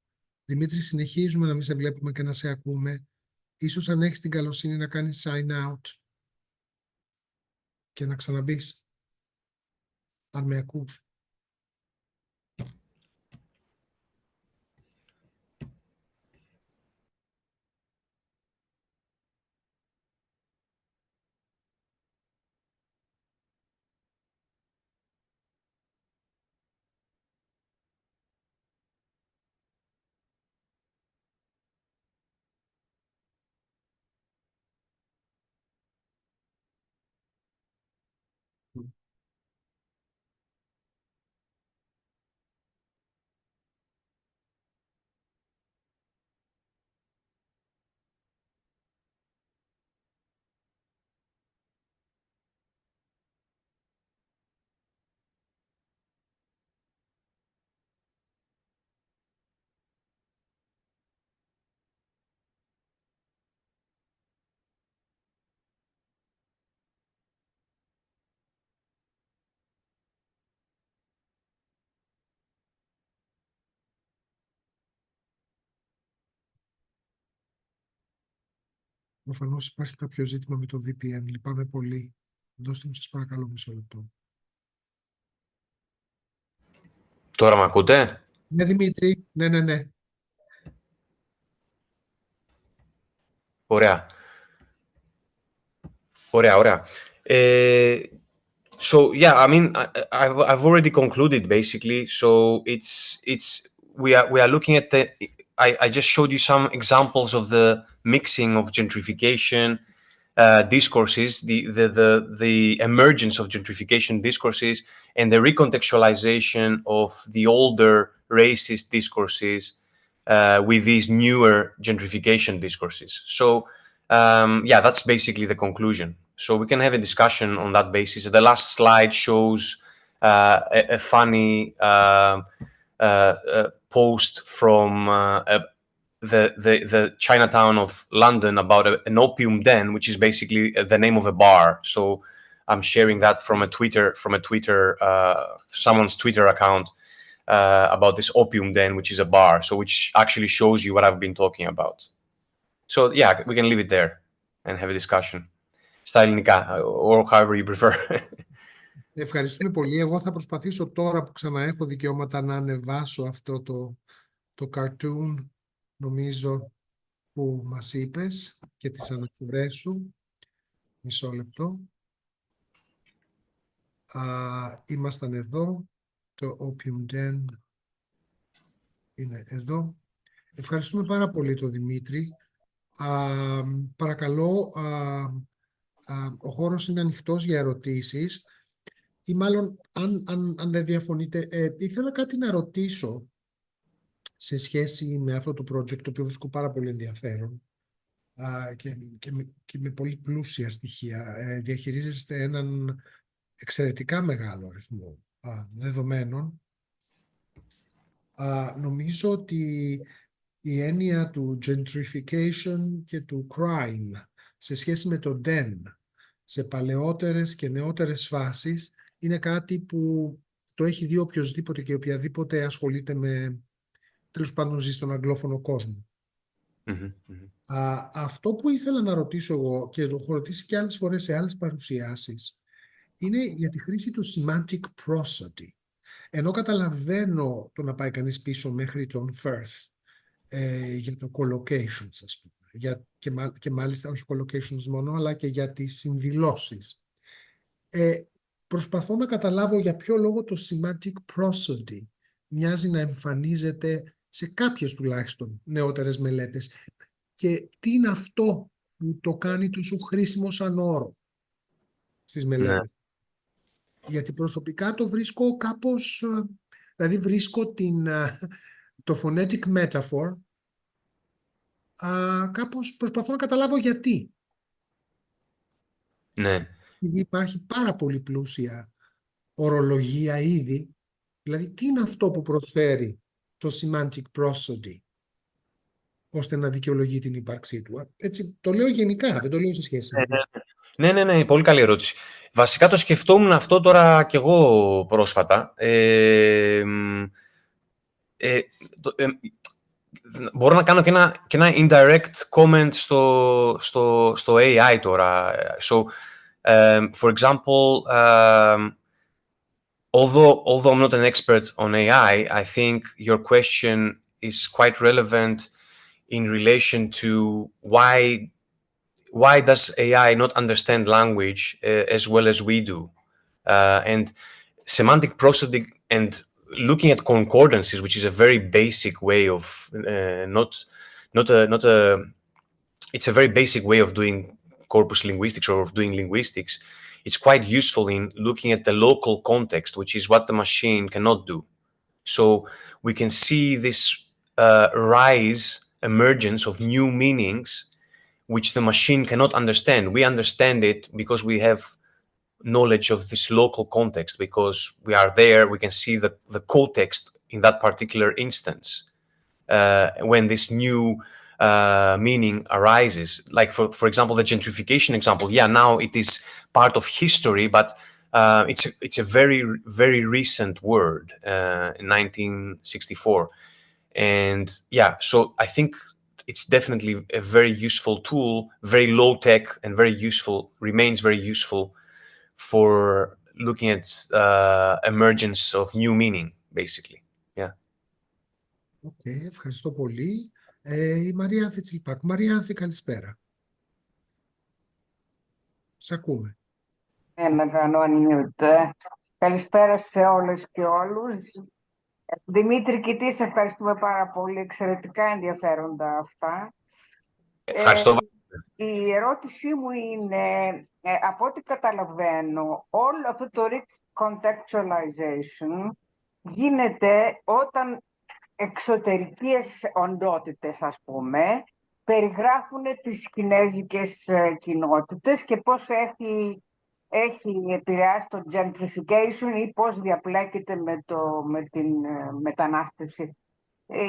Δημήτρη, συνεχίζουμε να μην σε βλέπουμε και να σε ακούμε. Ίσως αν έχεις την καλοσύνη να κάνεις sign out και να ξαναμπείς, αν με ακούς. Προφανώς υπάρχει κάποιο ζήτημα με το VPN. Λυπάμαι πολύ. Δώστε μου σας παρακαλώ μισό λεπτό. Τώρα με ακούτε? Ναι, Δημήτρη. Ναι. Ωραία. Ωραία. So yeah, I mean, I've already concluded basically. So we are looking at the. I just showed you some examples of the mixing of gentrification discourses, the emergence of gentrification discourses, and the recontextualization of the older racist discourses with these newer gentrification discourses. So yeah, that's basically the conclusion. So we can have a discussion on that basis. The last slide shows a funny post from the Chinatown of London about an opium den, which is basically the name of a bar. So I'm sharing that from a Twitter someone's Twitter account about this opium den, which is a bar. So which actually shows you what I've been talking about. So yeah, we can leave it there and have a discussion. Στα ελληνικά, or however you prefer. Ευχαριστούμε πολύ. Εγώ θα προσπαθήσω τώρα που ξαναέχω δικαιώματα να ανεβάσω αυτό το cartoon, νομίζω, που μας είπες και τις αναφορές σου. Μισό λεπτό. Ήμασταν εδώ. Το Opium Den είναι εδώ. Ευχαριστούμε πάρα πολύ τον Δημήτρη. Παρακαλώ, ο χώρος είναι ανοιχτός για ερωτήσεις. Ή μάλλον, αν δεν διαφωνείτε, ήθελα κάτι να ρωτήσω σε σχέση με αυτό το project, το οποίο βρίσκω πάρα πολύ ενδιαφέρον και με πολύ πλούσια στοιχεία. Διαχειρίζεστε έναν εξαιρετικά μεγάλο αριθμό δεδομένων. Νομίζω ότι η έννοια του gentrification και του crime σε σχέση με το den σε παλαιότερες και νεότερες φάσεις είναι κάτι που το έχει δει οποιοσδήποτε και οποιαδήποτε ασχολείται με, τέλος πάντων, ζει στον αγγλόφωνο κόσμο. Αυτό που ήθελα να ρωτήσω εγώ και το έχω ρωτήσει και άλλες φορές σε άλλες παρουσιάσεις είναι για τη χρήση του semantic prosody. Ενώ καταλαβαίνω το να πάει κανείς πίσω μέχρι τον Firth για το collocations, ας πούμε, και μάλιστα όχι collocations μόνο, αλλά και για τις συνδηλώσεις. Προσπαθώ να καταλάβω για ποιο λόγο το semantic prosody μοιάζει να εμφανίζεται σε κάποιες τουλάχιστον νεότερες μελέτες και τι είναι αυτό που το κάνει τόσο χρήσιμο σαν όρο στις μελέτες. Γιατί προσωπικά το βρίσκω κάπως, δηλαδή βρίσκω το phonetic metaphor, κάπως προσπαθώ να καταλάβω γιατί. Ναι. Επειδή υπάρχει πάρα πολύ πλούσια ορολογία ήδη, δηλαδή τι είναι αυτό που προσφέρει το semantic prosody ώστε να δικαιολογεί την ύπαρξή του. Έτσι, το λέω γενικά, δεν το λέω σε σχέση με... Ναι, πολύ καλή ερώτηση. Βασικά το σκεφτόμουν αυτό τώρα κι εγώ πρόσφατα. Μπορώ να κάνω και ένα indirect comment στο AI τώρα. So, for example, although I'm not an expert on AI, I think your question is quite relevant in relation to why does AI not understand language as well as we do? And semantic prosody and looking at concordances, which is a very basic way of it's a very basic way of doing corpus linguistics or of doing linguistics. It's quite useful in looking at the local context, which is what the machine cannot do. So we can see this emergence of new meanings, which the machine cannot understand. We understand it because we have knowledge of this local context, because we are there, we can see the context in that particular instance. When this new meaning arises, like for example, the gentrification example, now it is part of history, but it's a very, very recent word, in 1964. And so I think it's definitely a very useful tool, very low tech and remains very useful for looking at emergence of new meaning, basically. Yeah. Okay, ευχαριστώ πολύ. Η Μαρία Ανθη Τσιλπάκου. Μαρία Ανθη, καλησπέρα. Σε ακούμε. Να κάνω unmute. Καλησπέρα σε όλες και όλους. Δημήτρη Κιτής, ευχαριστούμε πάρα πολύ. Εξαιρετικά ενδιαφέροντα αυτά. Ευχαριστώ. Η ερώτησή μου είναι, από ό,τι καταλαβαίνω, όλο αυτό το recontextualization γίνεται όταν εξωτερικές οντότητες, ας πούμε, περιγράφουν τις κινέζικες κοινότητες και πώς έχει επηρεάσει το gentrification ή πώς διαπλέκεται με την μετανάστευση.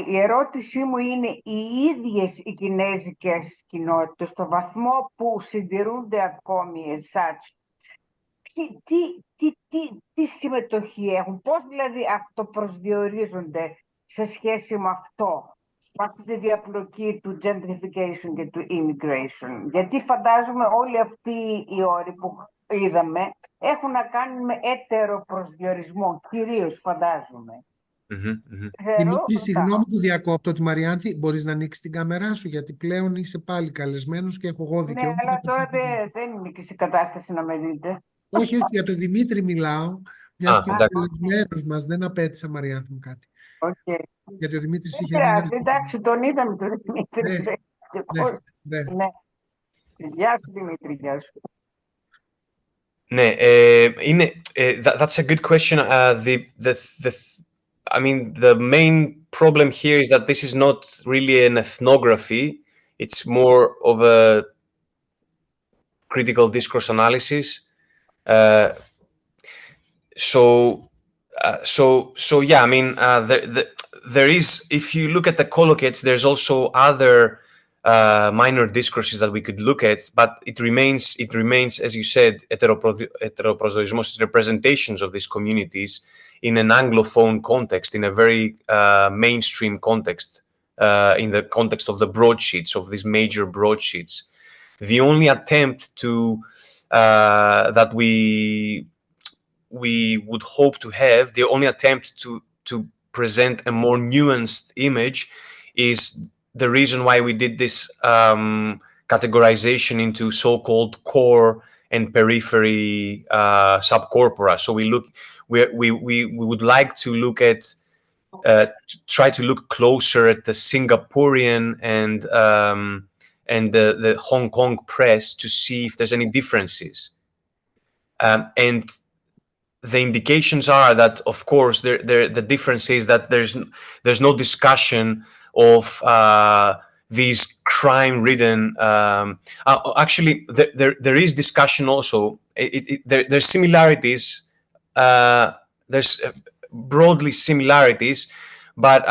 Η ερώτησή μου είναι οι ίδιες οι κινέζικες κοινότητες, στο βαθμό που συντηρούνται ακόμη as such, τι συμμετοχή έχουν, πώς δηλαδή αυτοπροσδιορίζονται σε σχέση με αυτό, με αυτή τη διαπλοκή του gentrification και του immigration. Γιατί φαντάζομαι όλοι αυτοί οι όροι που είδαμε έχουν να κάνουν με έτερο προσδιορισμό, κυρίως φαντάζομαι. Δημήτρη, συγγνώμη που διακόπτω τη Μαριάνθη. Μπορείς να ανοίξεις την κάμερά σου, γιατί πλέον είσαι πάλι καλεσμένος και έχω εγώ δικαίωμα. Ναι, αλλά τώρα δεν είναι και σε κατάσταση να με δείτε. Όχι, όχι, για τον Δημήτρη μιλάω. Μιας και καλεσμένος μας, δεν απέτυσα, Μαριάνθη μου, κάτι. Okay. Γιατί ο Δημήτρης Δεν είχε... πειράζει, εντάξει, τον είδαμε τον Δημήτρη. Ναι. Γεια σου, Δημήτρη, γεια σου. Ναι, that's a good question. I mean, the main problem here is that this is not really an ethnography. It's more of a critical discourse analysis. So yeah, I mean, there is, if you look at the collocates, there's also other minor discourses that we could look at, but it remains, as you said, heteroprosdoismos, representations of these communities in an Anglophone context, in a very mainstream context, in the context of the broadsheets, of these major broadsheets. The only attempt that we would hope to have, the only attempt to present a more nuanced image is the reason why we did this categorization into so-called core and periphery subcorpora. So we would like to look at, try to look closer at the Singaporean and the Hong Kong press to see if there's any differences. And the indications are that, of course, the difference is that there's no discussion of these crime-ridden. Actually, there is discussion also. There's similarities. There's broadly similarities, but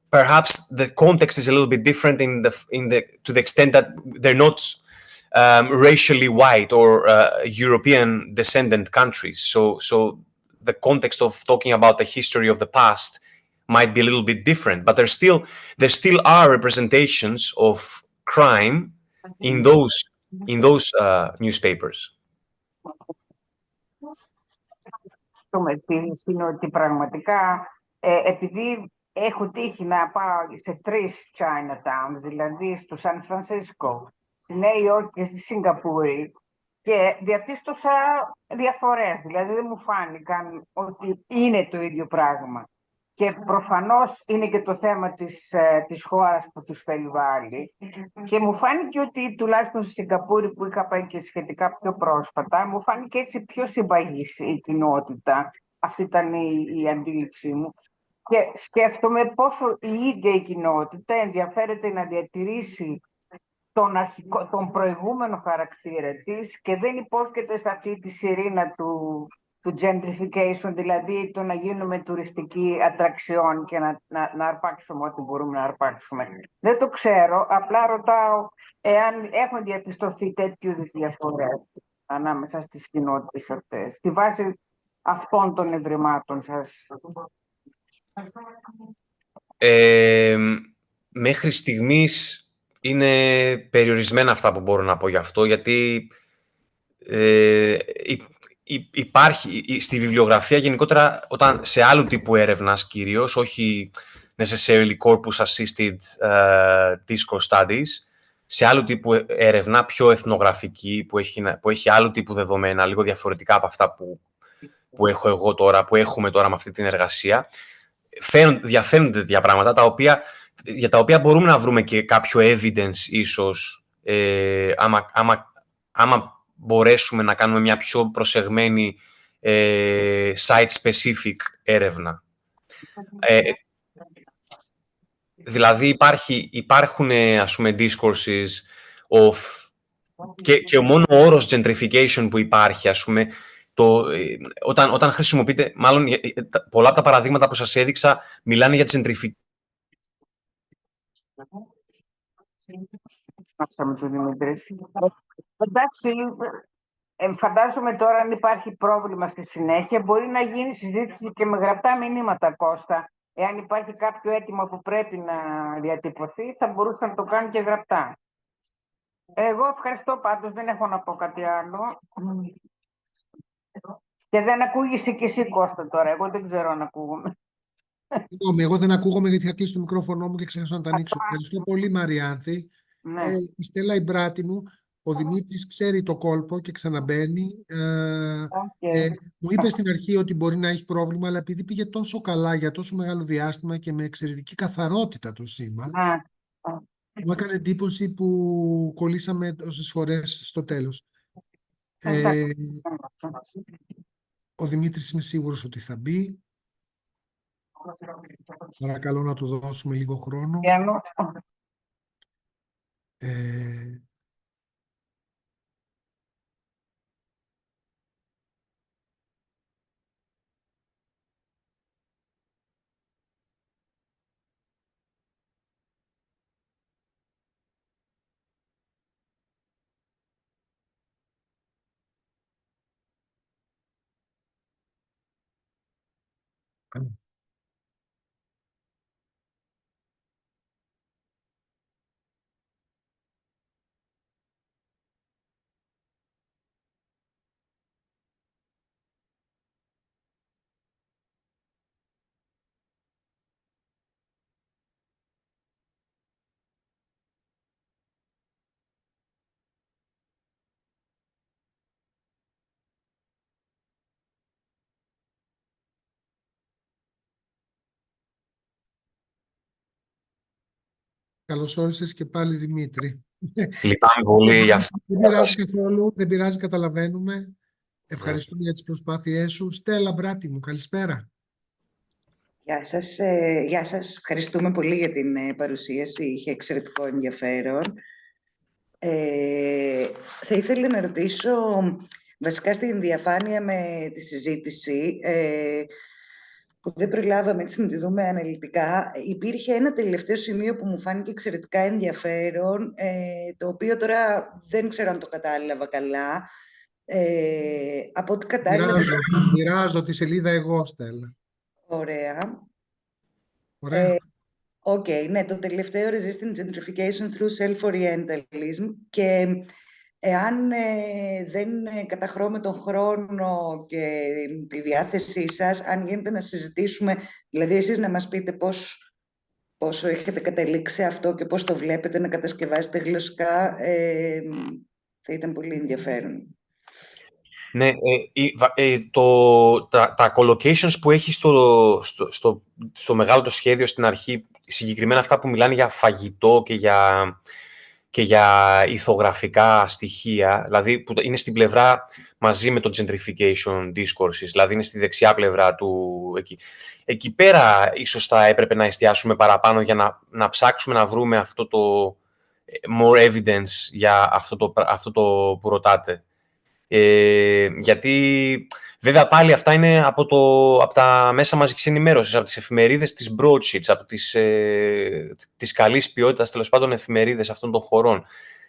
perhaps the context is a little bit different to the extent that they're not racially white or European descendant countries. So the context of talking about the history of the past might be a little bit different, but there still are representations of crime in those newspapers. Το μετήνης είναι ότι πραγματικά επειδή έχω τύχει να πάω σε 3 Chinatowns, δηλαδή στο Σαν Φρανσίσκο, στη Νέα Υόρκη και στη Σιγκαπούρη, και διαπίστωσα διαφορές, δηλαδή δεν μου φάνηκαν ότι είναι το ίδιο πράγμα. Και προφανώς είναι και το θέμα της χώρας που τους περιβάλλει. Και μου φάνηκε ότι τουλάχιστον στη Σιγκαπούρη που είχα πάει και σχετικά πιο πρόσφατα, μου φάνηκε έτσι πιο συμπαγής η κοινότητα. Αυτή ήταν η αντίληψή μου. Και σκέφτομαι πόσο η ίδια η κοινότητα ενδιαφέρεται να διατηρήσει τον προηγούμενο χαρακτήρα της και δεν υπόσχεται σε αυτή τη σιρήνα του gentrification, δηλαδή το να γίνουμε τουριστική ατραξιόν και να αρπάξουμε ό,τι μπορούμε να αρπάξουμε. Δεν το ξέρω, απλά ρωτάω εάν έχουν διαπιστωθεί τέτοιου διαφορές ανάμεσα στις κοινότητες αυτές, στη βάση αυτών των ευρημάτων σας. Μέχρι στιγμής είναι περιορισμένα αυτά που μπορώ να πω γι' αυτό, γιατί υπάρχει στη βιβλιογραφία γενικότερα, όταν σε άλλου τύπου έρευνας κυρίως, όχι necessarily corpus-assisted discourse studies, σε άλλου τύπου έρευνα, πιο εθνογραφική, που έχει άλλου τύπου δεδομένα, λίγο διαφορετικά από αυτά που έχω εγώ τώρα, που έχουμε τώρα με αυτή την εργασία, διαφέρονται τέτοια πράγματα, για τα οποία μπορούμε να βρούμε και κάποιο evidence ίσως, άμα μπορέσουμε να κάνουμε μια πιο προσεγμένη site-specific έρευνα. Δηλαδή υπάρχουν, ας πούμε, discourses και ο μόνο όρος gentrification που υπάρχει, ας πούμε, όταν χρησιμοποιείται, μάλλον πολλά από τα παραδείγματα που σας έδειξα μιλάνε για gentrification. Εντάξει, φαντάζομαι τώρα αν υπάρχει πρόβλημα στη συνέχεια μπορεί να γίνει συζήτηση και με γραπτά μηνύματα, Κώστα. Εάν υπάρχει κάποιο αίτημα που πρέπει να διατυπωθεί, θα μπορούσα να το κάνω και γραπτά. Εγώ ευχαριστώ πάντως, δεν έχω να πω κάτι άλλο. Και δεν ακούγεσαι κι εσύ, Κώστα, τώρα. Εγώ δεν ξέρω αν ακούγομαι. Συγγνώμη, εγώ δεν ακούγομαι γιατί θα κλείσω το μικρόφωνο μου και ξέχασα να το ανοίξω. Ευχαριστώ πολύ, Μαριάνθη. Ναι. Η Στέλλα η μπράτη μου, ο Δημήτρης ξέρει το κόλπο και ξαναμπαίνει. Μου είπε στην αρχή ότι μπορεί να έχει πρόβλημα, αλλά επειδή πήγε τόσο καλά για τόσο μεγάλο διάστημα και με εξαιρετική καθαρότητα το σήμα, μου έκανε εντύπωση που κολλήσαμε τόσες φορές στο τέλος. Ο Δημήτρης είμαι σίγουρος ότι θα μπει. Παρακαλώ να του δώσουμε λίγο χρόνο. Καλώς όρισες και πάλι, Δημήτρη. Λυπάμαι πολύ για αυτό. Δεν πειράζει καθόλου, δεν πειράζει, καταλαβαίνουμε. Ευχαριστούμε για τις προσπάθειές σου. Στέλλα, μπράτη μου, καλησπέρα. Γεια σας. Γεια σας. Ευχαριστούμε πολύ για την παρουσίαση. Είχε εξαιρετικό ενδιαφέρον. Θα ήθελα να ρωτήσω, βασικά στην διαφάνεια με τη συζήτηση, που δεν προλάβαμε έτσι να τη δούμε αναλυτικά, υπήρχε ένα τελευταίο σημείο που μου φάνηκε εξαιρετικά ενδιαφέρον, το οποίο τώρα δεν ξέρω αν το κατάλαβα καλά. Από ό,τι κατάλαβα... Μοιράζω τη σελίδα εγώ, Στέλλα. Ωραία. Ωραία. Ναι, το τελευταίο resisting gentrification through self-orientalism, και εάν δεν καταχρώ με τον χρόνο και τη διάθεσή σας, αν γίνεται να συζητήσουμε, δηλαδή εσείς να μας πείτε πόσο έχετε καταλήξει αυτό και πώς το βλέπετε να κατασκευάζετε γλωσσικά, θα ήταν πολύ ενδιαφέρον. Ναι, τα collocations που έχει στο μεγάλο το σχέδιο στην αρχή, συγκεκριμένα αυτά που μιλάνε για φαγητό και για ηθογραφικά στοιχεία, δηλαδή που είναι στην πλευρά μαζί με το gentrification discourses, δηλαδή είναι στη δεξιά πλευρά του εκεί πέρα ίσως θα έπρεπε να εστιάσουμε παραπάνω για να ψάξουμε να βρούμε αυτό το more evidence για αυτό το που ρωτάτε. Γιατί βέβαια πάλι αυτά είναι από τα μέσα μαζικής ενημέρωσης, από τις εφημερίδες της broadsheets, από τις καλής ποιότητας τέλος πάντων εφημερίδες αυτών των χωρών.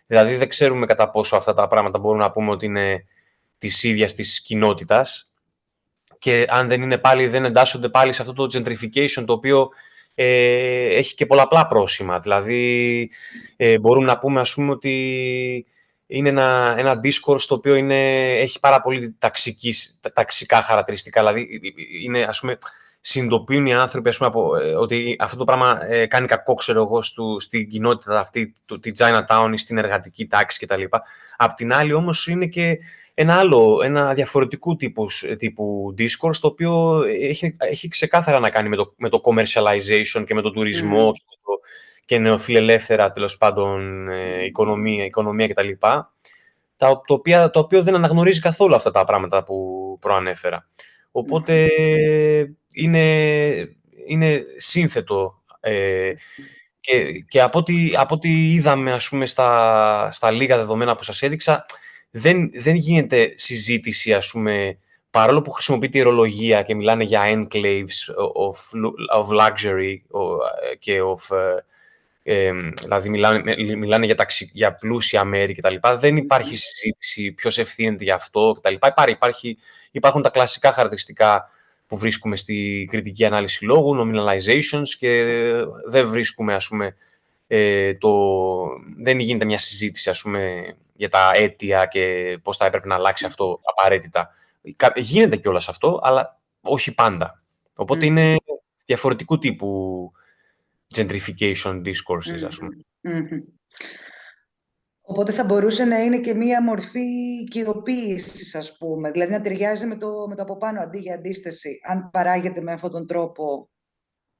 Δηλαδή δεν ξέρουμε κατά πόσο αυτά τα πράγματα μπορούμε να πούμε ότι είναι της ίδιας της κοινότητας και αν δεν εντάσσονται πάλι σε αυτό το gentrification το οποίο έχει και πολλαπλά πρόσημα. Δηλαδή μπορούμε να πούμε ας πούμε ότι είναι ένα discourse το οποίο έχει πάρα πολύ ταξικά χαρακτηριστικά. Δηλαδή, είναι, ας πούμε, συνειδητοποιούν οι άνθρωποι, ας πούμε, ότι αυτό το πράγμα κάνει κακό, ξέρω εγώ, στην κοινότητα αυτή, τη Chinatown ή στην εργατική τάξη κτλ. Απ' την άλλη όμως είναι και ένα διαφορετικού τύπου discourse, το οποίο έχει ξεκάθαρα να κάνει με το commercialization και με τον τουρισμό και νεοφιλελεύθερα, τέλος πάντων, οικονομία κτλ. Το οποίο δεν αναγνωρίζει καθόλου αυτά τα πράγματα που προανέφερα. Οπότε είναι σύνθετο και από ό,τι είδαμε, ας πούμε, στα λίγα δεδομένα που σας έδειξα, δεν γίνεται συζήτηση, ας πούμε, παρόλο που χρησιμοποιείται η ορολογία και μιλάνε για enclaves of luxury και δηλαδή μιλάνε για πλούσια μέρη κτλ. Δεν υπάρχει συζήτηση ποιος ευθύνεται γι' αυτό κτλ. Υπάρχουν τα κλασικά χαρακτηριστικά που βρίσκουμε στη κριτική ανάλυση λόγου, nominalizations, και δεν βρίσκουμε, ας πούμε, δεν γίνεται μια συζήτηση, ας πούμε, για τα αίτια και πώς θα έπρεπε να αλλάξει αυτό απαραίτητα. Γίνεται κιόλας αυτό, αλλά όχι πάντα. Οπότε είναι διαφορετικού τύπου gentrification discourses, ας πούμε. Οπότε θα μπορούσε να είναι και μία μορφή οικειοποίησης, ας πούμε. Δηλαδή να ταιριάζει με το από πάνω, αντί για αντίσταση, αν παράγεται με αυτόν τον τρόπο.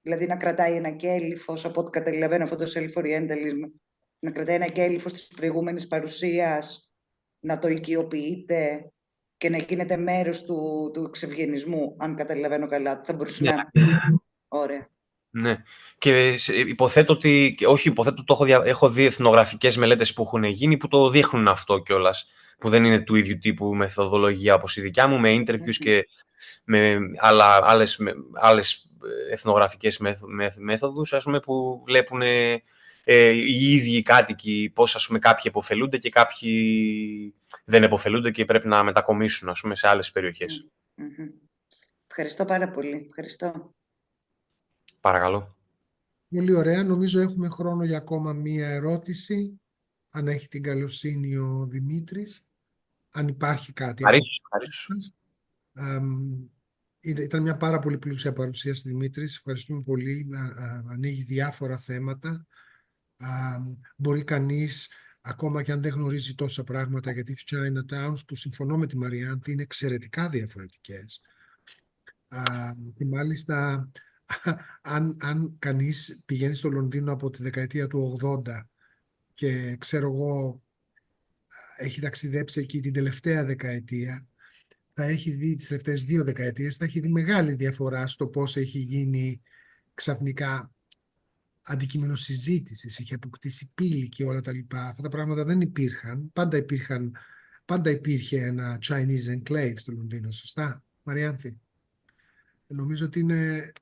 Δηλαδή να κρατάει ένα κέλυφος, από ό,τι καταλαβαίνω αυτό το self-orientalism, να κρατάει ένα κέλυφος της προηγούμενης παρουσίας, να το οικειοποιείται και να γίνεται μέρος του εξευγενισμού, αν καταλαβαίνω καλά. Θα μπορούσε να... Ωραία. Ναι. Και υποθέτω ότι, έχω δει εθνογραφικές μελέτες που έχουν γίνει που το δείχνουν αυτό κιόλας, που δεν είναι του ίδιου τύπου μεθοδολογία όπως η δικιά μου, με interviews και με άλλες εθνογραφικές μέθοδους, ας πούμε, που βλέπουν οι ίδιοι οι κάτοικοι πώς, ας πούμε, κάποιοι επωφελούνται και κάποιοι δεν επωφελούνται και πρέπει να μετακομίσουν, ας πούμε, σε άλλες περιοχές. Ευχαριστώ πάρα πολύ. Ευχαριστώ. Παρακαλώ. Πολύ ωραία. Νομίζω έχουμε χρόνο για ακόμα μία ερώτηση. Αν έχει την καλοσύνη ο Δημήτρης. Αν υπάρχει κάτι. Ευχαριστώ. Ήταν μια πάρα πολύ πλούσια παρουσίαση, Δημήτρης. Ευχαριστούμε πολύ. Ανοίγει διάφορα θέματα. Μπορεί κανείς, ακόμα και αν δεν γνωρίζει τόσα πράγματα για τις Chinatowns, που συμφωνώ με τη Μαριάντη, είναι εξαιρετικά διαφορετικές. Και μάλιστα, αν κανείς πηγαίνει στο Λονδίνο από τη δεκαετία του 80 και ξέρω εγώ έχει ταξιδέψει εκεί την τελευταία δεκαετία, θα έχει δει τις τελευταίες 2 δεκαετίες, θα έχει δει μεγάλη διαφορά στο πώς έχει γίνει ξαφνικά αντικείμενο συζήτησης, είχε αποκτήσει πύλη και όλα τα λοιπά. Αυτά τα πράγματα δεν υπήρχαν. Πάντα υπήρχε ένα Chinese enclave στο Λονδίνο, σωστά, Μαριάνθη? Νομίζω ότι είναι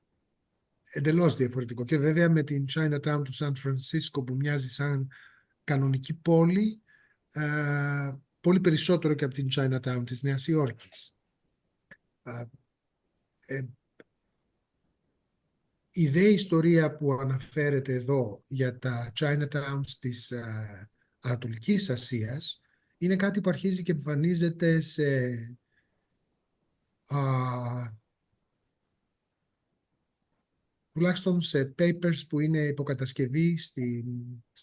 εντελώς διαφορετικό. Και βέβαια με την Chinatown του Σαν Φρανσίσκο, που μοιάζει σαν κανονική πόλη, πολύ περισσότερο και από την Chinatown της Νέας Υόρκης. Η δε ιστορία που αναφέρεται εδώ για τα Chinatowns της Ανατολικής Ασίας είναι κάτι που αρχίζει και εμφανίζεται τουλάχιστον σε papers που είναι υποκατασκευή στη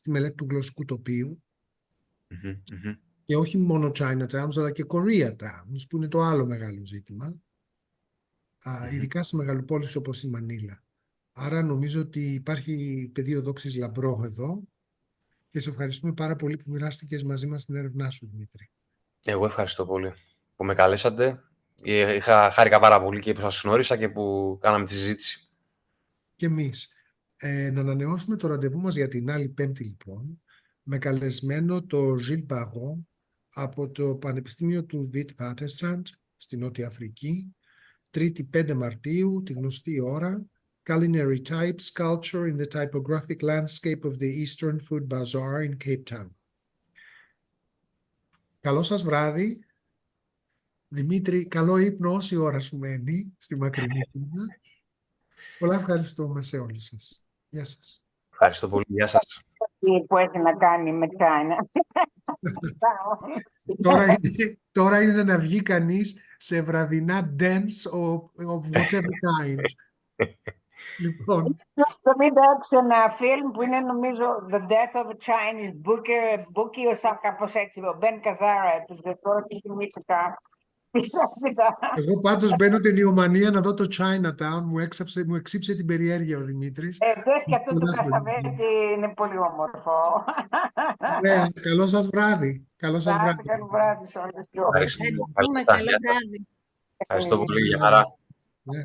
μελέτη του γλωσσικού τοπίου. Και όχι μόνο Chinatowns, αλλά και Koreatowns, που είναι το άλλο μεγάλο ζήτημα, ειδικά σε μεγαλοπόλεις όπως η Μανίλα. Άρα νομίζω ότι υπάρχει πεδίο δόξης λαμπρό εδώ και σε ευχαριστούμε πάρα πολύ που μοιράστηκες μαζί μας την έρευνά σου, Δημήτρη. Εγώ ευχαριστώ πολύ που με καλέσατε. Χάρηκα πάρα πολύ και που σας γνώρισα και που κάναμε τη συζήτηση. Και εμείς. Να ανανεώσουμε το ραντεβού μας για την άλλη Πέμπτη, λοιπόν, με καλεσμένο το Gilles Baron από το Πανεπιστήμιο του Witwatersrand στη Νότια Αφρική, Τρίτη 5 Μαρτίου, τη γνωστή ώρα, Culinary Types, Culture in the Typographic Landscape of the Eastern Food Bazaar in Cape Town. Καλό σας βράδυ. Δημήτρη, καλό ύπνο όση ώρα σου μένει στη μακρινή Κίνα. Πολλά ευχαριστούμε σε όλους σας. Γεια σας. Ευχαριστώ πολύ. Γεια σας. Που έχει να κάνει με China. Τώρα είναι να βγει κανείς σε βραδινά dance of whatever kind. Λοιπόν, Το 1976 ένα φιλμ που είναι νομίζω The Death of a Chinese Bookie ή κάπως έτσι. Ο Μπεν Καζάρα έπαιζε, τώρα τι θυμήθηκα. εγώ πάντως μπαίνω την Ιωμανία να δω το Chinatown. Μου εξήψε την περιέργεια ο Δημήτρης. Δες και αυτό το Κασταβέτη είναι πολύ όμορφο. Ναι, καλό σας βράδυ. Καλό σας βράδυ. Καλό βράδυ σε όλες. Ευχαριστούμε. Ευχαριστούμε. Καλό βράδυ. Ευχαριστώ πολύ. Γεια χαρά. Ναι.